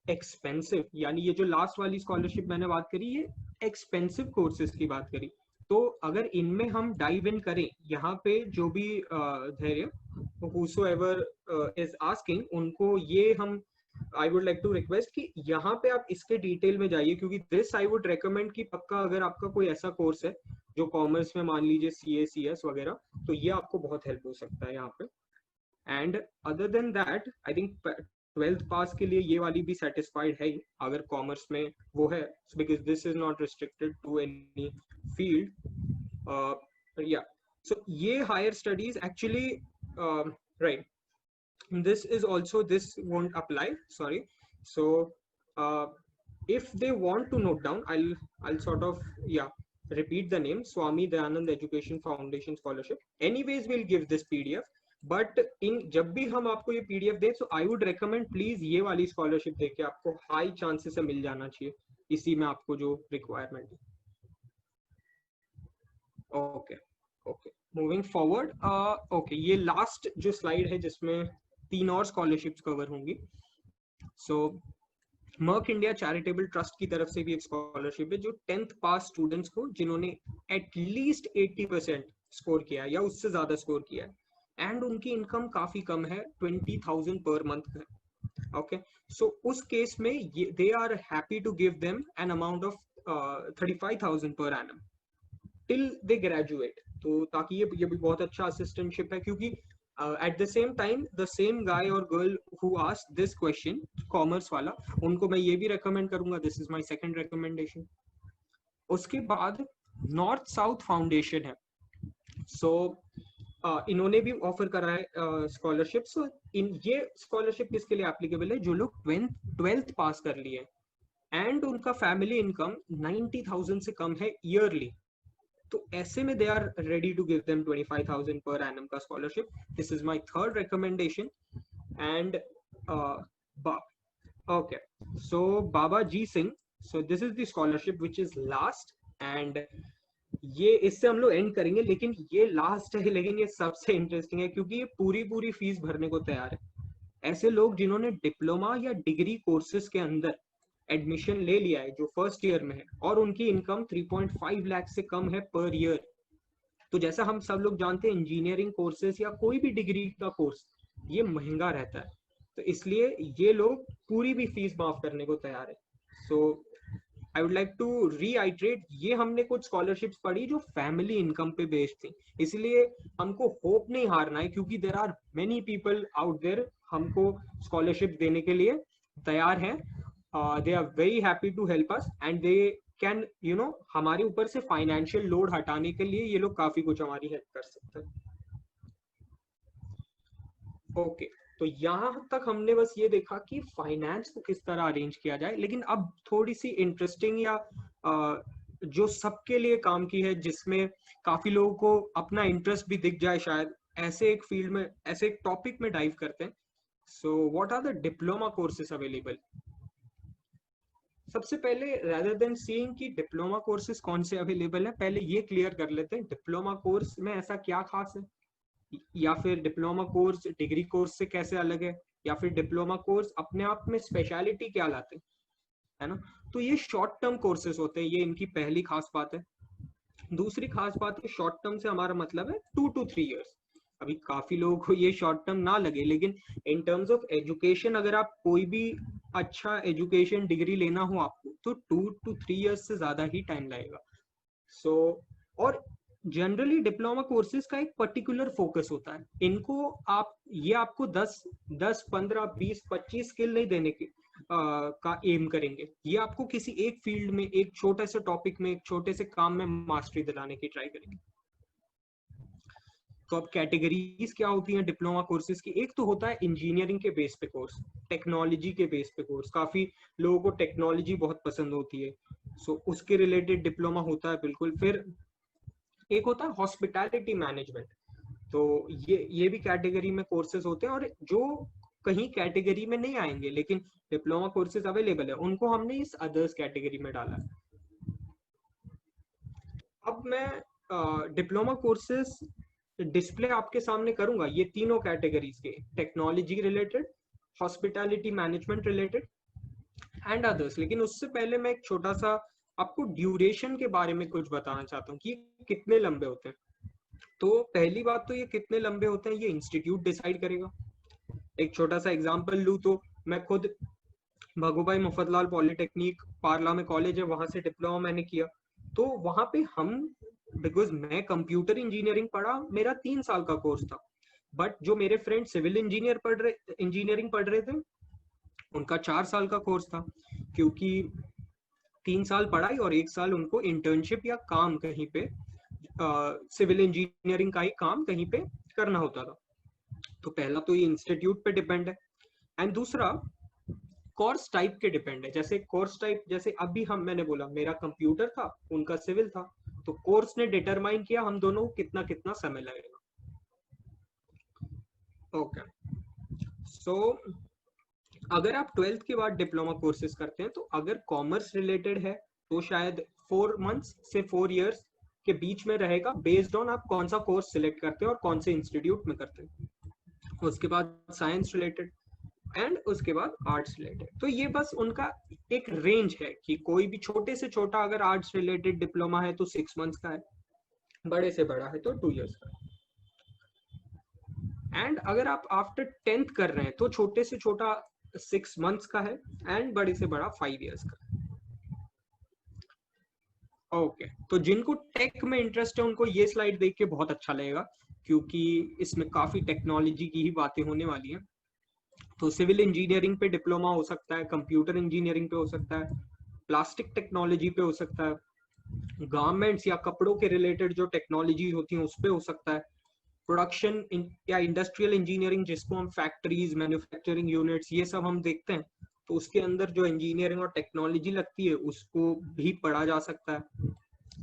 Speaker 2: expensive. यानी ये जो last वाली scholarship मैंने बात करी, ये expensive courses की बात करी, तो अगर इनमें हम डाइव इन करें, यहाँ पे जो भी धैर्य whosoever is asking, उनको ये हम I would like to request कि यहाँ पे आप इसके डिटेल में जाइए, क्योंकि दिस आई वुड रेकमेंड कि पक्का अगर आपका कोई ऐसा कोर्स है जो कॉमर्स में, मान लीजिए सीए, सीएस वगैरह, तो ये आपको बहुत हेल्प हो सकता है यहाँ पे। And other than that I think 12th पास के लिए ये वाली भी सेटिस्फाइड है अगर कॉमर्स में वो है, because this is not restricted to any field. या सो ये higher studies actually right, this is also, this won't apply, sorry. So if they want to note down, I'll sort of repeat the name, Swami Dayanand Education Foundation Scholarship. Anyways, we'll give this PDF, but in जब भी हम आपको ये PDF दें, so I would recommend please ये वाली scholarship देके आपको हाई चांसेस से मिल जाना चाहिए, इसी में आपको जो रिक्वायरमेंट है। Okay, moving forward. ओके, ये लास्ट जो स्लाइड है जिसमें 3 और स्कॉलरशिप्स कवर होंगी। सो मर्क इंडिया चैरिटेबल ट्रस्ट की तरफ से भी एक स्कॉलरशिप है, जो 10th पास स्टूडेंट्स को जिन्होंने एटलीस्ट 80% स्कोर किया या उससे ज्यादा स्कोर किया है एंड उनकी इनकम काफी कम है, 20,000 पर मंथ है, Okay, so उस केस में they are happy to give them an amount of 35,000 per annum till they graduate. तो ताकि ये भी बहुत अच्छा असिस्टेंटशिप है, क्योंकि at the same time the same guy or girl who asked this question, commerce वाला, उनको मैं ये भी recommend करूंगा. This is my second recommendation. उसके बाद नॉर्थ साउथ फाउंडेशन है. सो इन्होंने भी ऑफर करा है स्कॉलरशिप. सो ये स्कॉलरशिप किसके लिए एप्लीकेबल है? जो लोग 12th पास कर लिए एंड उनका फैमिली इनकम 90,000 से कम है ईयरली. तो ऐसे में they are ready to give them 25,000 per annum का scholarship. This is my third recommendation. And okay, so Baba ji Singh. So this is the scholarship which is last, and ये इससे हम लोग एंड करेंगे. लेकिन ये लास्ट है, लेकिन ये सबसे इंटरेस्टिंग है क्योंकि ये पूरी फीस भरने को तैयार है. ऐसे लोग जिन्होंने डिप्लोमा या डिग्री कोर्सेज के अंदर एडमिशन ले लिया है जो फर्स्ट ईयर में है और उनकी इनकम 3.5 लाख से कम है पर ईयर. तो जैसा हम सब लोग जानते हैं, इंजीनियरिंग कोर्सेज या कोई भी डिग्री का कोर्स ये महंगा रहता है, तो इसलिए ये लोग पूरी भी फीस माफ करने को तैयार है. सो आई वुड लाइक टू रीआइट्रेट, ये हमने कुछ स्कॉलरशिप्स पढ़ी जो फैमिली इनकम पे बेस्ड थी, इसलिए हमको होप नहीं हारना है क्योंकि there are many people out there हमको स्कॉलरशिप देने के लिए तैयार हैं. They are very happy to help us and they can हमारे ऊपर से फाइनेंशियल लोड हटाने के लिए ये लोग काफी कुछ हमारी हेल्प कर सकते हैं. ओके, तो यहाँ तक हमने बस ये देखा कि फाइनेंस को किस तरह अरेंज किया जाए. लेकिन अब थोड़ी सी इंटरेस्टिंग या जो सबके लिए काम की है, जिसमें काफी लोगों को अपना इंटरेस्ट भी दिख जाए शायद, ऐसे एक फील्ड में, ऐसे एक टॉपिक में डाइव करते हैं. So what are the diploma courses available? सबसे पहले रादर देन सीइंग कि डिप्लोमा कोर्सेज कौन से अवेलेबल है, पहले ये क्लियर कर लेते हैं डिप्लोमा कोर्स में ऐसा क्या खास है, या फिर डिप्लोमा कोर्स डिग्री कोर्स से कैसे अलग है, या फिर डिप्लोमा कोर्स अपने आप में स्पेशलिटी क्या लाते हैं, है ना. तो ये शॉर्ट टर्म कोर्सेज होते हैं, ये इनकी पहली खास बात है. दूसरी खास बात है, शॉर्ट टर्म से हमारा मतलब है 2 to 3 years. अभी काफी लोगों को ये शॉर्ट टर्म ना लगे, लेकिन इन टर्म्स ऑफ एजुकेशन अगर आप कोई भी अच्छा एजुकेशन डिग्री लेना हो आपको, तो 2 to 3 years से ज्यादा ही टाइम लगेगा. सो और जनरली डिप्लोमा कोर्सेज का एक पर्टिकुलर फोकस होता है. इनको ये आपको 10, 15, 20, 25 स्किल नहीं देने के का एम करेंगे. ये आपको किसी एक फील्ड में, एक छोटे से टॉपिक में, एक छोटे से काम में मास्टरी दिलाने की ट्राई करेंगे. तो अब कैटेगरीज क्या होती हैं डिप्लोमा कोर्सेज की? एक तो होता है इंजीनियरिंग के बेस पे कोर्स, टेक्नोलॉजी के बेस पे कोर्स. काफी लोगों को टेक्नोलॉजी बहुत पसंद होती है, सो उसके रिलेटेड डिप्लोमा होता है बिल्कुल. फिर एक होता है हॉस्पिटैलिटी मैनेजमेंट. तो ये भी कैटेगरी में कोर्सेज होते हैं, और जो कहीं कैटेगरी में नहीं आएंगे लेकिन डिप्लोमा कोर्सेज अवेलेबल है, उनको हमने इस अदर्स कैटेगरी में डाला है. अब मैं डिप्लोमा कोर्सेज डिस्प्ले आपके सामने करूंगा, ये तीनों कैटेगरीज के, technology related, hospitality management related and others. लेकिन उससे पहले मैं एक छोटा सा आपको ड्यूरेशन के बारे में कुछ बताना चाहता हूँ कि कितने लंबे होते हैं. तो पहली बात तो ये कितने लंबे होते हैं ये इंस्टीट्यूट डिसाइड करेगा. एक छोटा सा एग्जांपल लूँ तो मैं खुद भगूभाई मुफद्दलाल पॉलिटेक्निक पारला में कॉलेज है, वहां से डिप्लोमा मैंने किया. तो वहां पे हम, बिकॉज मैं कंप्यूटर इंजीनियरिंग पढ़ा, मेरा 3 साल का कोर्स था, बट जो मेरे फ्रेंड सिविल इंजीनियरिंग पढ़ रहे थे, उनका 4 साल का कोर्स था, क्योंकि 3 साल पढ़ाई और 1 साल उनको इंटर्नशिप या काम कहीं पे सिविल इंजीनियरिंग का ही काम कहीं पे करना होता था. तो पहला तो ये इंस्टीट्यूट पे डिपेंड है, एंड दूसरा कोर्स टाइप के डिपेंड है. जैसे कोर्स टाइप, जैसे अभी मैंने बोला मेरा कंप्यूटर था, उनका सिविल था, तो कोर्स ने डिटरमाइन किया हम दोनों कितना कितना समय लगेगा. ओके, सो अगर आप 12th के बाद डिप्लोमा कोर्सेज करते हैं, तो अगर कॉमर्स रिलेटेड है तो शायद 4 months से 4 years के बीच में रहेगा, बेस्ड ऑन आप कौन सा कोर्स सिलेक्ट करते हैं और कौन से इंस्टीट्यूट में करते हैं. उसके बाद साइंस रिलेटेड एंड उसके बाद आर्ट्स रिलेटेड. तो ये बस उनका एक रेंज है कि कोई भी छोटे से छोटा अगर आर्ट्स रिलेटेड डिप्लोमा है तो 6 months का है, बड़े से बड़ा है तो 2 years का. एंड अगर आप आफ्टर 10th कर रहे हैं तो छोटे से छोटा 6 months का है एंड बड़े से बड़ा 5 years का। ओके तो जिनको टेक में इंटरेस्ट है उनको ये स्लाइड देख के बहुत अच्छा लगेगा, क्योंकि इसमें काफी टेक्नोलॉजी की ही बातें होने वाली हैं। तो सिविल इंजीनियरिंग पे डिप्लोमा हो सकता है, कंप्यूटर इंजीनियरिंग पे हो सकता है, प्लास्टिक टेक्नोलॉजी पे हो सकता है, गारमेंट्स या कपड़ों के रिलेटेड जो टेक्नोलॉजी होती है उस पे हो सकता है, प्रोडक्शन या इंडस्ट्रियल इंजीनियरिंग जिसको हम फैक्ट्रीज, मैन्युफैक्चरिंग यूनिट्स ये सब हम देखते हैं, तो उसके अंदर जो इंजीनियरिंग और टेक्नोलॉजी लगती है उसको भी पढ़ा जा सकता है।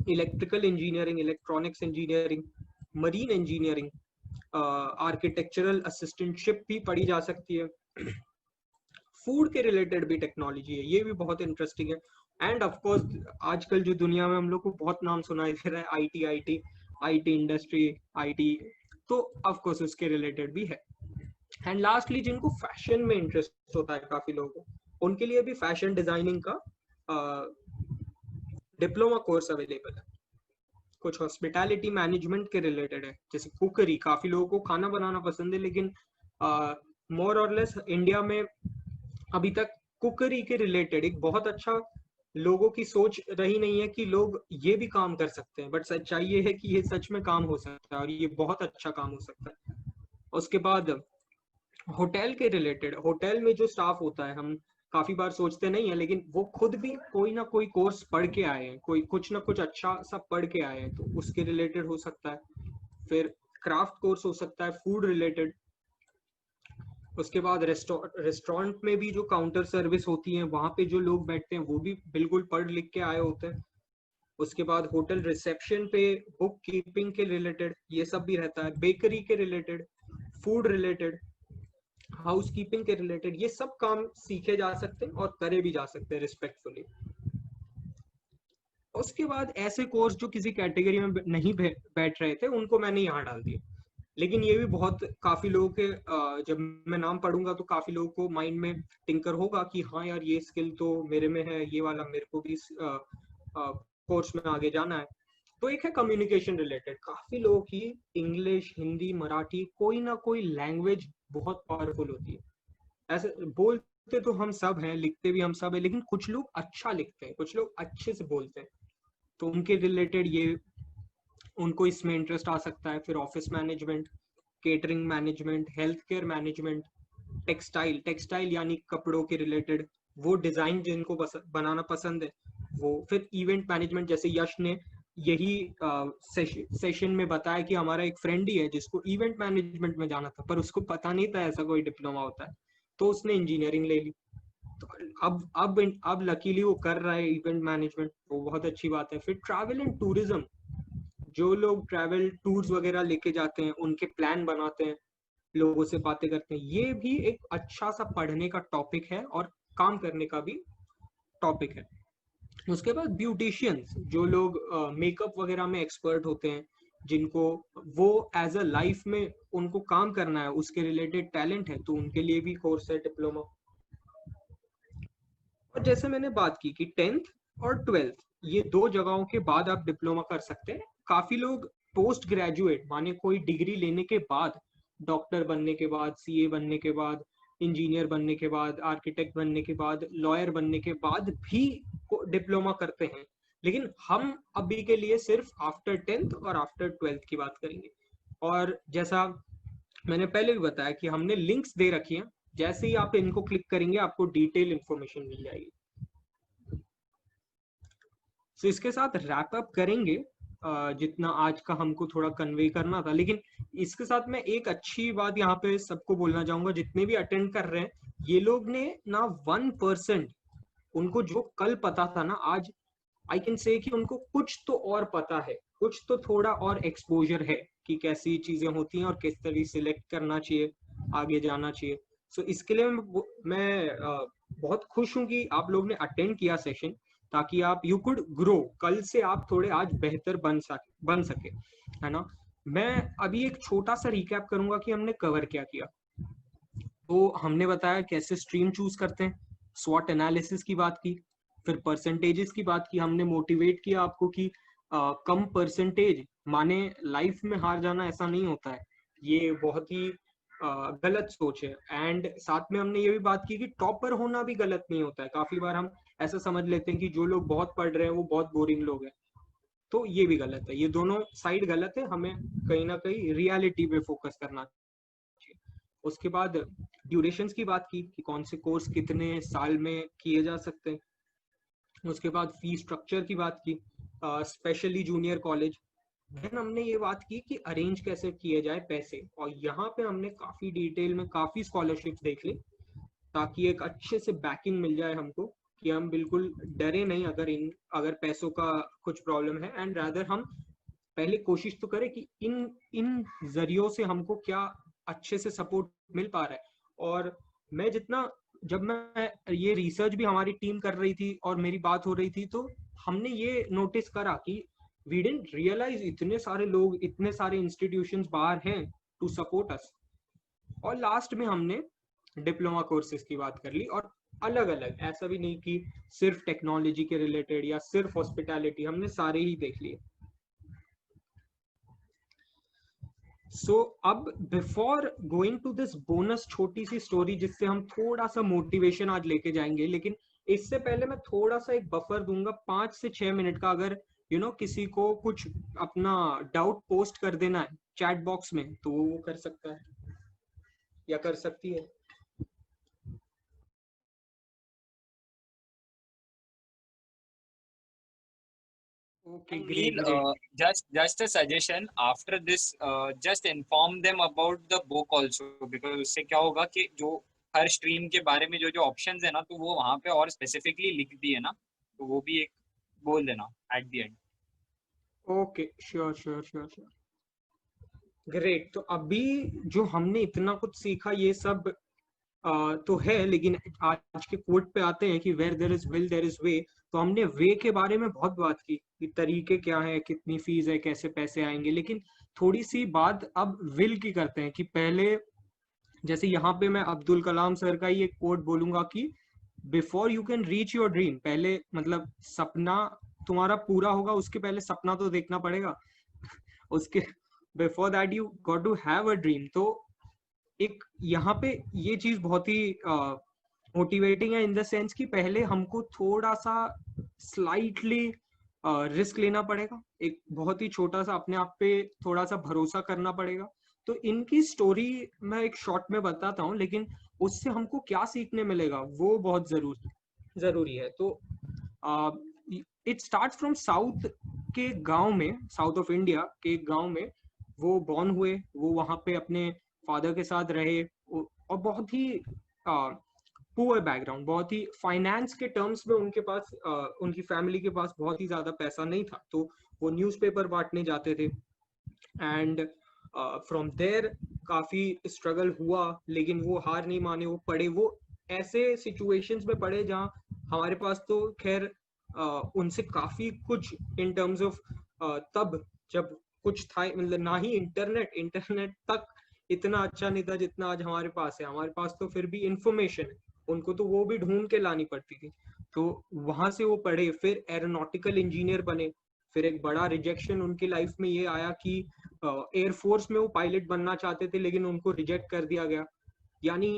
Speaker 2: Electrical engineering, electronics engineering, marine engineering, architectural assistantship भी पढ़ी जा सकती है। फूड के रिलेटेड भी टेक्नोलॉजी है, ये भी बहुत इंटरेस्टिंग है। एंड ऑफ कोर्स आजकल जो दुनिया में हम लोग को बहुत नाम सुनाई दे रहा है, आईटी इंडस्ट्री, आईटी, तो ऑफ कोर्स उसके रिलेटेड भी है। एंड लास्टली जिनको फैशन में इंटरेस्ट होता है काफी लोगों को, उनके लिए भी फैशन डिजाइनिंग का डिप्लोमा कोर्स अवेलेबल है। कुछ हॉस्पिटैलिटी मैनेजमेंट के रिलेटेड है, जैसे कुकरी, काफी लोगों को खाना बनाना पसंद है, लेकिन मोर और लेस इंडिया में अभी तक कुकरी के रिलेटेड एक बहुत अच्छा लोगों की सोच रही नहीं है कि लोग ये भी काम कर सकते हैं, बट सच्चाई ये है कि ये सच में काम हो सकता है और ये बहुत अच्छा काम हो सकता है। उसके बाद होटल के रिलेटेड, होटल में जो स्टाफ होता है हम काफी बार सोचते नहीं है, लेकिन वो खुद भी कोई ना कोई कोर्स पढ़ के आए हैं, कोई कुछ ना कुछ अच्छा सा पढ़ के आए हैं, तो उसके रिलेटेड हो सकता है। फिर क्राफ्ट कोर्स हो सकता है, फूड रिलेटेड। उसके बाद रेस्टोरेंट में भी जो काउंटर सर्विस होती है वहां पे जो लोग बैठते हैं वो भी बिल्कुल पढ़ लिख के आए होते हैं। उसके बाद होटल रिसेप्शन पे बुक कीपिंग के रिलेटेड ये सब भी रहता है, बेकरी के रिलेटेड, फूड रिलेटेड, हाउसकीपिंग के रिलेटेड, ये सब काम सीखे जा सकते हैं और करे भी जा सकते हैं रिस्पेक्टफुली। उसके बाद ऐसे कोर्स जो किसी कैटेगरी में नहीं बैठ रहे थे उनको मैंने यहाँ डाल दिया, लेकिन ये भी बहुत काफी लोगों के जब मैं नाम पढ़ूंगा तो काफी लोगों को माइंड में टिंकर होगा कि हाँ यार ये स्किल तो मेरे में है, ये वाला मेरे को भी कोर्स में आगे जाना है। तो एक है कम्युनिकेशन रिलेटेड, काफी लोगों की इंग्लिश, हिंदी, मराठी, कोई ना कोई लैंग्वेज बहुत पावरफुल होती है। ऐसे बोलते तो हम सब हैं, लिखते भी हम सब हैं, लेकिन कुछ लोग अच्छा लिखते हैं, कुछ लोग अच्छे से बोलते हैं, तो उनके रिलेटेड ये उनको इसमें इंटरेस्ट आ सकता है। फिर office management, catering management, health care management, textile यानी कपड़ों के रिलेटेड, वो डिजाइन जिनको बनाना पसंद है वो। फिर इवेंट मैनेजमेंट, जैसे यश ने यही सेशन में बताया कि हमारा एक फ्रेंड ही है जिसको इवेंट मैनेजमेंट में जाना था, पर उसको पता नहीं था ऐसा कोई डिप्लोमा होता है, तो उसने इंजीनियरिंग ले ली। तो अब लकीली वो कर रहा है इवेंट मैनेजमेंट, वो बहुत अच्छी बात है। फिर ट्रैवल एंड टूरिज्म, जो लोग ट्रैवल टूर्स वगैरह लेके जाते हैं, उनके प्लान बनाते हैं, लोगों से बातें करते हैं, ये भी एक अच्छा सा पढ़ने का टॉपिक है और काम करने का भी टॉपिक है। उसके बाद ब्यूटिशियंस, जो लोग मेकअप वगैरह में एक्सपर्ट होते हैं, जिनको वो एज अ लाइफ में उनको काम करना है, उसके रिलेटेड टैलेंट है, तो उनके लिए भी कोर्स है डिप्लोमा। और जैसे मैंने बात की कि 10th और 12th ये दो जगहों के बाद आप डिप्लोमा कर सकते हैं। काफी लोग पोस्ट ग्रेजुएट माने कोई डिग्री लेने के बाद, डॉक्टर बनने के बाद, सीए बनने के बाद, इंजीनियर बनने के बाद, आर्किटेक्ट बनने के बाद, लॉयर बनने के बाद भी डिप्लोमा करते हैं, लेकिन हम अभी के लिए सिर्फ आफ्टर 10th और आफ्टर 12th की बात करेंगे। और जैसा मैंने पहले भी बताया कि हमने लिंक्स दे रखी हैं, जैसे ही आप इनको क्लिक करेंगे आपको डिटेल इंफॉर्मेशन मिल जाएगी। तो इसके साथ रैप अप करेंगे जितना आज का हमको थोड़ा कन्वे करना था। लेकिन इसके साथ मैं एक अच्छी बात यहाँ पे सबको बोलना चाहूंगा, जितने भी अटेंड कर रहे हैं, ये लोग ने ना 1% उनको जो कल पता था ना, आज आई कैन से कि उनको कुछ तो और पता है, कुछ तो थोड़ा और एक्सपोजर है कि कैसी चीजें होती हैं और किस तरह सिलेक्ट करना चाहिए, आगे जाना चाहिए। सो इसके लिए मैं बहुत खुश हूँ कि आप लोग ने अटेंड किया सेशन, ताकि आप यू कुड ग्रो, कल से आप थोड़े आज बेहतर बन सके, है ना। मैं अभी एक छोटा सा रिकैप करूंगा कि हमने कवर क्या किया। तो हमने बताया कैसे स्ट्रीम चूज करते हैं, स्वॉट एनालिसिस की बात की, फिर परसेंटेजेस की बात की, हमने मोटिवेट किया आपको कि कम परसेंटेज माने लाइफ में हार जाना ऐसा नहीं होता है, ये बहुत ही गलत सोच है। एंड साथ में हमने ये भी बात की कि टॉपर होना भी गलत नहीं होता है। काफी बार हम ऐसा समझ लेते हैं कि जो लोग बहुत पढ़ रहे हैं वो बहुत बोरिंग लोग हैं, तो ये भी गलत है। ये दोनों साइड गलत है, हमें कहीं ना कहीं रियलिटी पे फोकस करना चाहिए। उसके बाद ड्यूरेशंस की बात की कि कौन से कोर्स कितने साल में किए जा सकते हैं। उसके बाद फी स्ट्रक्चर की बात की, स्पेशली जूनियर कॉलेज। देन हमने ये बात की कि अरेंज कैसे किए जाए पैसे, और यहाँ पे हमने काफी डिटेल में काफी स्कॉलरशिप्स देख ली, ताकि एक अच्छे से बैकिंग मिल जाए हमको, कि हम बिल्कुल डरे नहीं अगर पैसों का कुछ प्रॉब्लम है। एंड रादर हम पहले कोशिश तो करें कि इन इन जरियों से हमको क्या अच्छे से सपोर्ट मिल पा रहा है। और मैं जब मैं ये रिसर्च भी हमारी टीम कर रही थी और मेरी बात हो रही थी, तो हमने ये नोटिस करा कि वी डिडंट रियलाइज इतने सारे लोग, इतने सारे इंस्टीट्यूशंस बाहर हैं टू सपोर्ट अस। और लास्ट में हमने डिप्लोमा कोर्सेज की बात कर ली, और अलग अलग, ऐसा भी नहीं कि सिर्फ टेक्नोलॉजी के रिलेटेड या सिर्फ हॉस्पिटैलिटी, हमने सारे ही देख लिए। सो अब before going to this bonus छोटी सी स्टोरी जिससे हम थोड़ा सा मोटिवेशन आज लेके जाएंगे, लेकिन इससे पहले मैं थोड़ा सा एक बफर दूंगा 5 से 6 मिनट का। अगर किसी को कुछ अपना डाउट पोस्ट कर देना है चैट बॉक्स में, तो वो कर सकता है या कर सकती है। Okay, great, great.
Speaker 1: Just a suggestion after this, just inform them about the book also, because उससे क्या होगा कि जो हर स्ट्रीम के बारे में जो ऑप्शंस है ना, तो वो वहां पे और स्पेसिफिकली लिख दिए ना, तो वो भी एक बोल देना eight the and.
Speaker 2: Okay, sure sure sure sure, great. तो अभी जो हमने इतना कुछ सीखा ये सब तो है, लेकिन आज के कोट पे आते हैं कि where there is will there is way. तो हमने वे के बारे में बहुत बात की कि तरीके क्या है, कितनी फीस है, कैसे पैसे आएंगे, लेकिन थोड़ी सी बात अब विल की करते हैं। कि पहले जैसे यहाँ पे मैं अब्दुल कलाम सर का ही एक कोट बोलूंगा कि before you can reach your dream, पहले मतलब सपना तुम्हारा पूरा होगा उसके पहले सपना तो देखना पड़ेगा। उसके before that you got to have a dream. तो एक यहाँ पे ये चीज बहुत ही मोटिवेटिंग है इन द सेंस कि पहले हमको थोड़ा सा स्लाइटली रिस्क लेना पड़ेगा, एक बहुत ही छोटा सा अपने आप पे थोड़ा सा भरोसा करना पड़ेगा। तो इनकी स्टोरी मैं एक शॉर्ट में बताता हूँ, लेकिन उससे हमको क्या सीखने मिलेगा वो बहुत जरूरी है। तो इट स्टार्ट्स फ्रॉम साउथ के गांव में, साउथ ऑफ इंडिया के गांव में वो बॉर्न हुए। वो वहां पे अपने फादर के साथ रहे, और बहुत ही पुअर बैकग्राउंड, बहुत ही फाइनेंस के टर्म्स में उनके पास उनकी फैमिली के पास बहुत ही ज्यादा पैसा नहीं था, तो वो न्यूज़पेपर बांटने जाते थे। एंड फ्रॉम देयर काफी स्ट्रगल हुआ, लेकिन वो हार नहीं माने, वो पढ़े। वो ऐसे सिचुएशंस में पढ़े जहाँ हमारे पास तो खैर उनसे काफी कुछ इन टर्म्स ऑफ तब जब कुछ था, मतलब ना ही इंटरनेट तक इतना अच्छा नहीं था जितना आज हमारे पास है। हमारे पास तो फिर भी इंफॉर्मेशन है, उनको तो वो भी ढूंढ के लानी पड़ती थी। तो वहां से वो पढ़े, फिर एरोनॉटिकल इंजीनियर बने। फिर एक बड़ा रिजेक्शन उनकी लाइफ में ये आया कि एयरफोर्स में वो पायलट बनना चाहते थे, लेकिन उनको रिजेक्ट कर दिया गया। यानी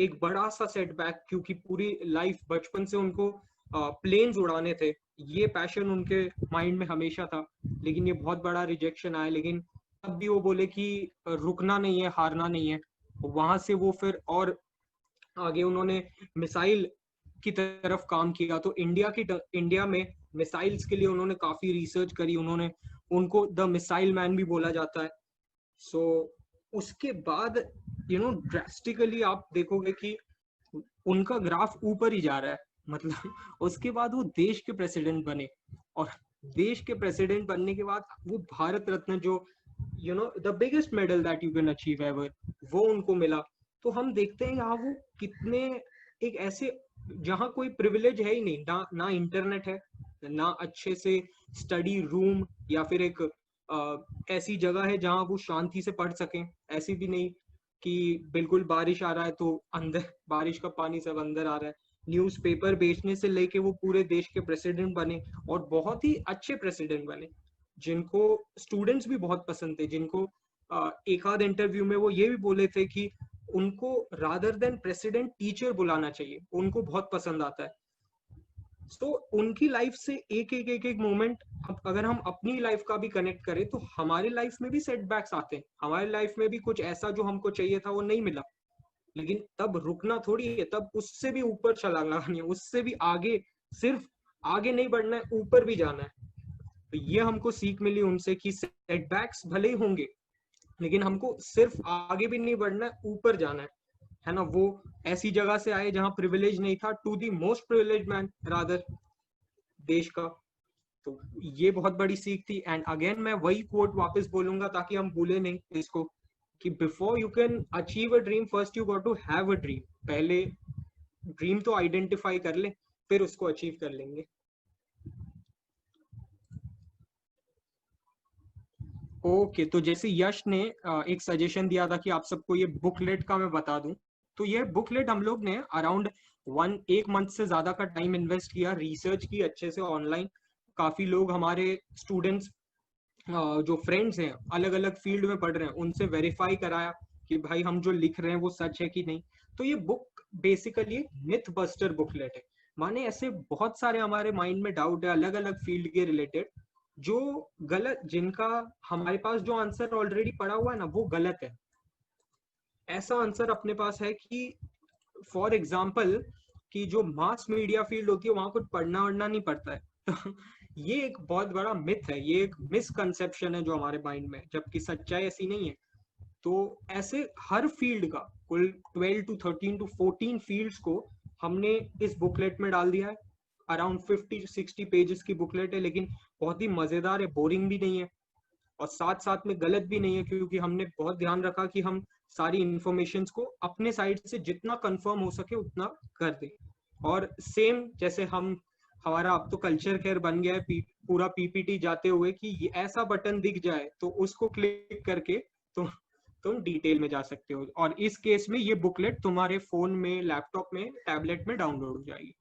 Speaker 2: एक बड़ा सा सेटबैक, क्योंकि पूरी लाइफ बचपन से उनको प्लेन्स उड़ाने थे, ये पैशन उनके माइंड में हमेशा था। लेकिन ये बहुत बड़ा रिजेक्शन आया, लेकिन तब भी वो बोले कि रुकना नहीं है, हारना नहीं है। वहां से वो फिर और आगे उन्होंने मिसाइल की तरफ काम किया। तो इंडिया में मिसाइल्स के लिए उन्होंने काफी रिसर्च करी। उनको द मिसाइल मैन भी बोला जाता है। सो उसके बाद ड्रास्टिकली आप देखोगे कि उनका ग्राफ ऊपर ही जा रहा है। मतलब उसके बाद वो देश के प्रेसिडेंट बने, और देश के प्रेसिडेंट बनने के बाद वो भारत रत्न, जो the biggest medal that you can achieve ever, वो उनको मिला। तो हम देखते हैं यहाँ वो कितने एक ऐसे जहाँ कोई प्रिविलेज है ही नहीं, ना इंटरनेट है, ना अच्छे से स्टडी रूम या फिर एक ऐसी जगह है जहाँ वो शांति से पढ़ सकें। ऐसी भी नहीं कि बिल्कुल बारिश आ रहा है तो अंदर बारिश का पानी सब अंदर आ रहा है। न्यूज़पेपर बेचने से लेके वो पूरे देश के प्रेसिडेंट बने, और बहुत ही अच्छे प्रेसिडेंट बने, जिनको स्टूडेंट्स भी बहुत पसंद थे, जिनको एक आध इंटरव्यू में वो ये भी बोले थे कि उनको रादर देन प्रेसिडेंट टीचर बुलाना चाहिए, उनको बहुत पसंद आता है। तो उनकी लाइफ से एक मोमेंट अगर हम अपनी लाइफ का भी कनेक्ट करें तो हमारी लाइफ में भी सेटबैक्स आते हैं, हमारी लाइफ में भी कुछ ऐसा जो हमको चाहिए था वो नहीं मिला, लेकिन तब रुकना थोड़ी है, तब उससे भी ऊपर छलांग लगानी है, उससे भी आगे, सिर्फ आगे नहीं बढ़ना है, ऊपर भी जाना है। तो ये हमको सीख मिली उनसे कि सेटबैक्स भले ही होंगे लेकिन हमको सिर्फ आगे भी नहीं बढ़ना है, ऊपर जाना है ना। वो ऐसी जगह से आए जहां प्रिविलेज नहीं था, to the most privilege man rather देश का। तो ये बहुत बड़ी सीख थी। एंड अगेन मैं वही कोट वापस बोलूंगा ताकि हम भूले नहीं इसको, कि before you can achieve a dream first you got to have a dream. पहले ड्रीम तो आइडेंटिफाई कर ले, फिर उसको अचीव कर लेंगे। ओके तो जैसे यश ने एक सजेशन दिया था कि आप सबको ये बुकलेट का मैं बता दूं, तो ये बुकलेट हम लोग ने अराउंड एक मंथ से ज्यादा का टाइम इन्वेस्ट किया, रिसर्च की अच्छे से ऑनलाइन। काफी लोग हमारे स्टूडेंट्स जो फ्रेंड्स हैं अलग अलग फील्ड में पढ़ रहे हैं, उनसे वेरीफाई कराया कि भाई हम जो लिख रहे हैं वो सच है कि नहीं। तो ये book basically myth buster booklet है। माने ऐसे बहुत सारे हमारे माइंड में डाउट है अलग अलग फील्ड के रिलेटेड, जो गलत, जिनका हमारे पास जो आंसर ऑलरेडी पड़ा हुआ है ना वो गलत है। ऐसा आंसर अपने पास है कि फॉर एग्जाम्पल कि जो मास मीडिया फील्ड होती है वहां कुछ पढ़ना वढ़ना नहीं पड़ता है। तो ये एक बहुत बड़ा मिथ है, ये एक मिसकंसेप्शन है जो हमारे माइंड में, जबकि सच्चाई ऐसी नहीं है। तो ऐसे हर फील्ड का कुल 12 to 13 to 14 फील्ड्स को हमने इस बुकलेट में डाल दिया है। अराउंड 50 to 60 पेजेस की बुकलेट है, लेकिन बहुत ही मजेदार है, बोरिंग भी नहीं है और साथ साथ में गलत भी नहीं है, क्योंकि हमने बहुत ध्यान रखा कि हम सारी इंफॉर्मेशन को अपने साइड से जितना कंफर्म हो सके उतना कर दे। और सेम जैसे हमारा अब तो कल्चर केयर बन गया है पूरा पीपीटी जाते हुए कि ऐसा बटन दिख जाए तो उसको क्लिक करके तो तुम डिटेल में जा सकते हो। और इस केस में ये बुकलेट तुम्हारे फोन में, लैपटॉप में, टैबलेट में डाउनलोड हो जाएगी।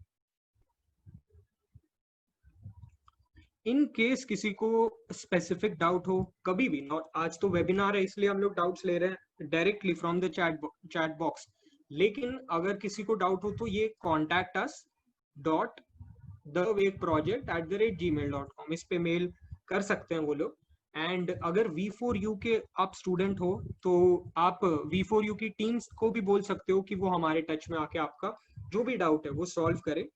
Speaker 2: इन केस किसी को स्पेसिफिक डाउट हो कभी भी, नॉट आज तो वेबिनार है इसलिए हम लोग डाउट्स ले रहे हैं directly from the chat box, लेकिन अगर किसी को डाउट हो तो ये contact@thewavproject@gmail.com इस पे मेल कर सकते हैं वो लोग। एंड अगर V4U के आप स्टूडेंट हो तो आप V4U की टीम्स को भी बोल सकते हो कि वो हमारे टच में आके आपका जो भी डाउट है वो सॉल्व करे।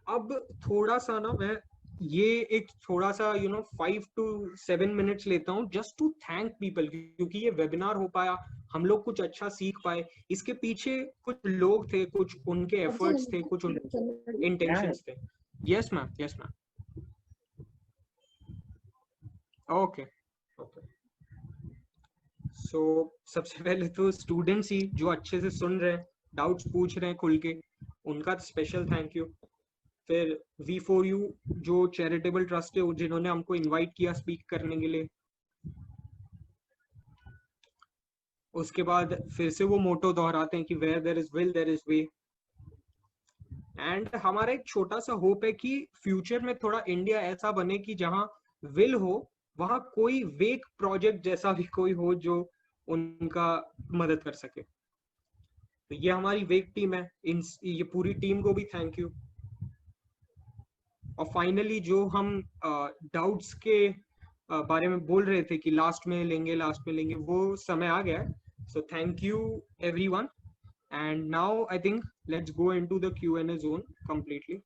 Speaker 2: अब थोड़ा सा ना मैं ये एक थोड़ा सा 5 to 7 मिनट्स लेता हूँ जस्ट टू थैंक पीपल, क्योंकि ये वेबिनार हो पाया, हम लोग कुछ अच्छा सीख पाए, इसके पीछे कुछ लोग थे, कुछ उनके एफर्ट्स थे, कुछ उनके इंटेंशंस थे। Yes ma'am, yes ma'am. Okay okay. So सबसे पहले तो स्टूडेंट्स ही जो अच्छे से सुन रहे हैं, डाउट्स पूछ रहे हैं खुल के, उनका स्पेशल थैंक यू। फिर V4U जो चैरिटेबल ट्रस्ट है जिन्होंने हमको इनवाइट किया स्पीक करने के लिए। उसके बाद फिर से वो मोटो दोहराते हैं कि where there is will there is way. And हमारा एक छोटा सा होप है कि फ्यूचर में थोड़ा इंडिया ऐसा बने कि जहां विल हो वहां कोई वेक प्रोजेक्ट जैसा भी कोई हो जो उनका मदद कर सके। तो ये हमारी वेक टीम है, ये पूरी टीम को भी थैंक यू। और फाइनली जो हम डाउट्स के बारे में बोल रहे थे कि लास्ट में लेंगे, वो समय आ गया है। So thank you everyone, and now I think let's go into the Q&A zone completely.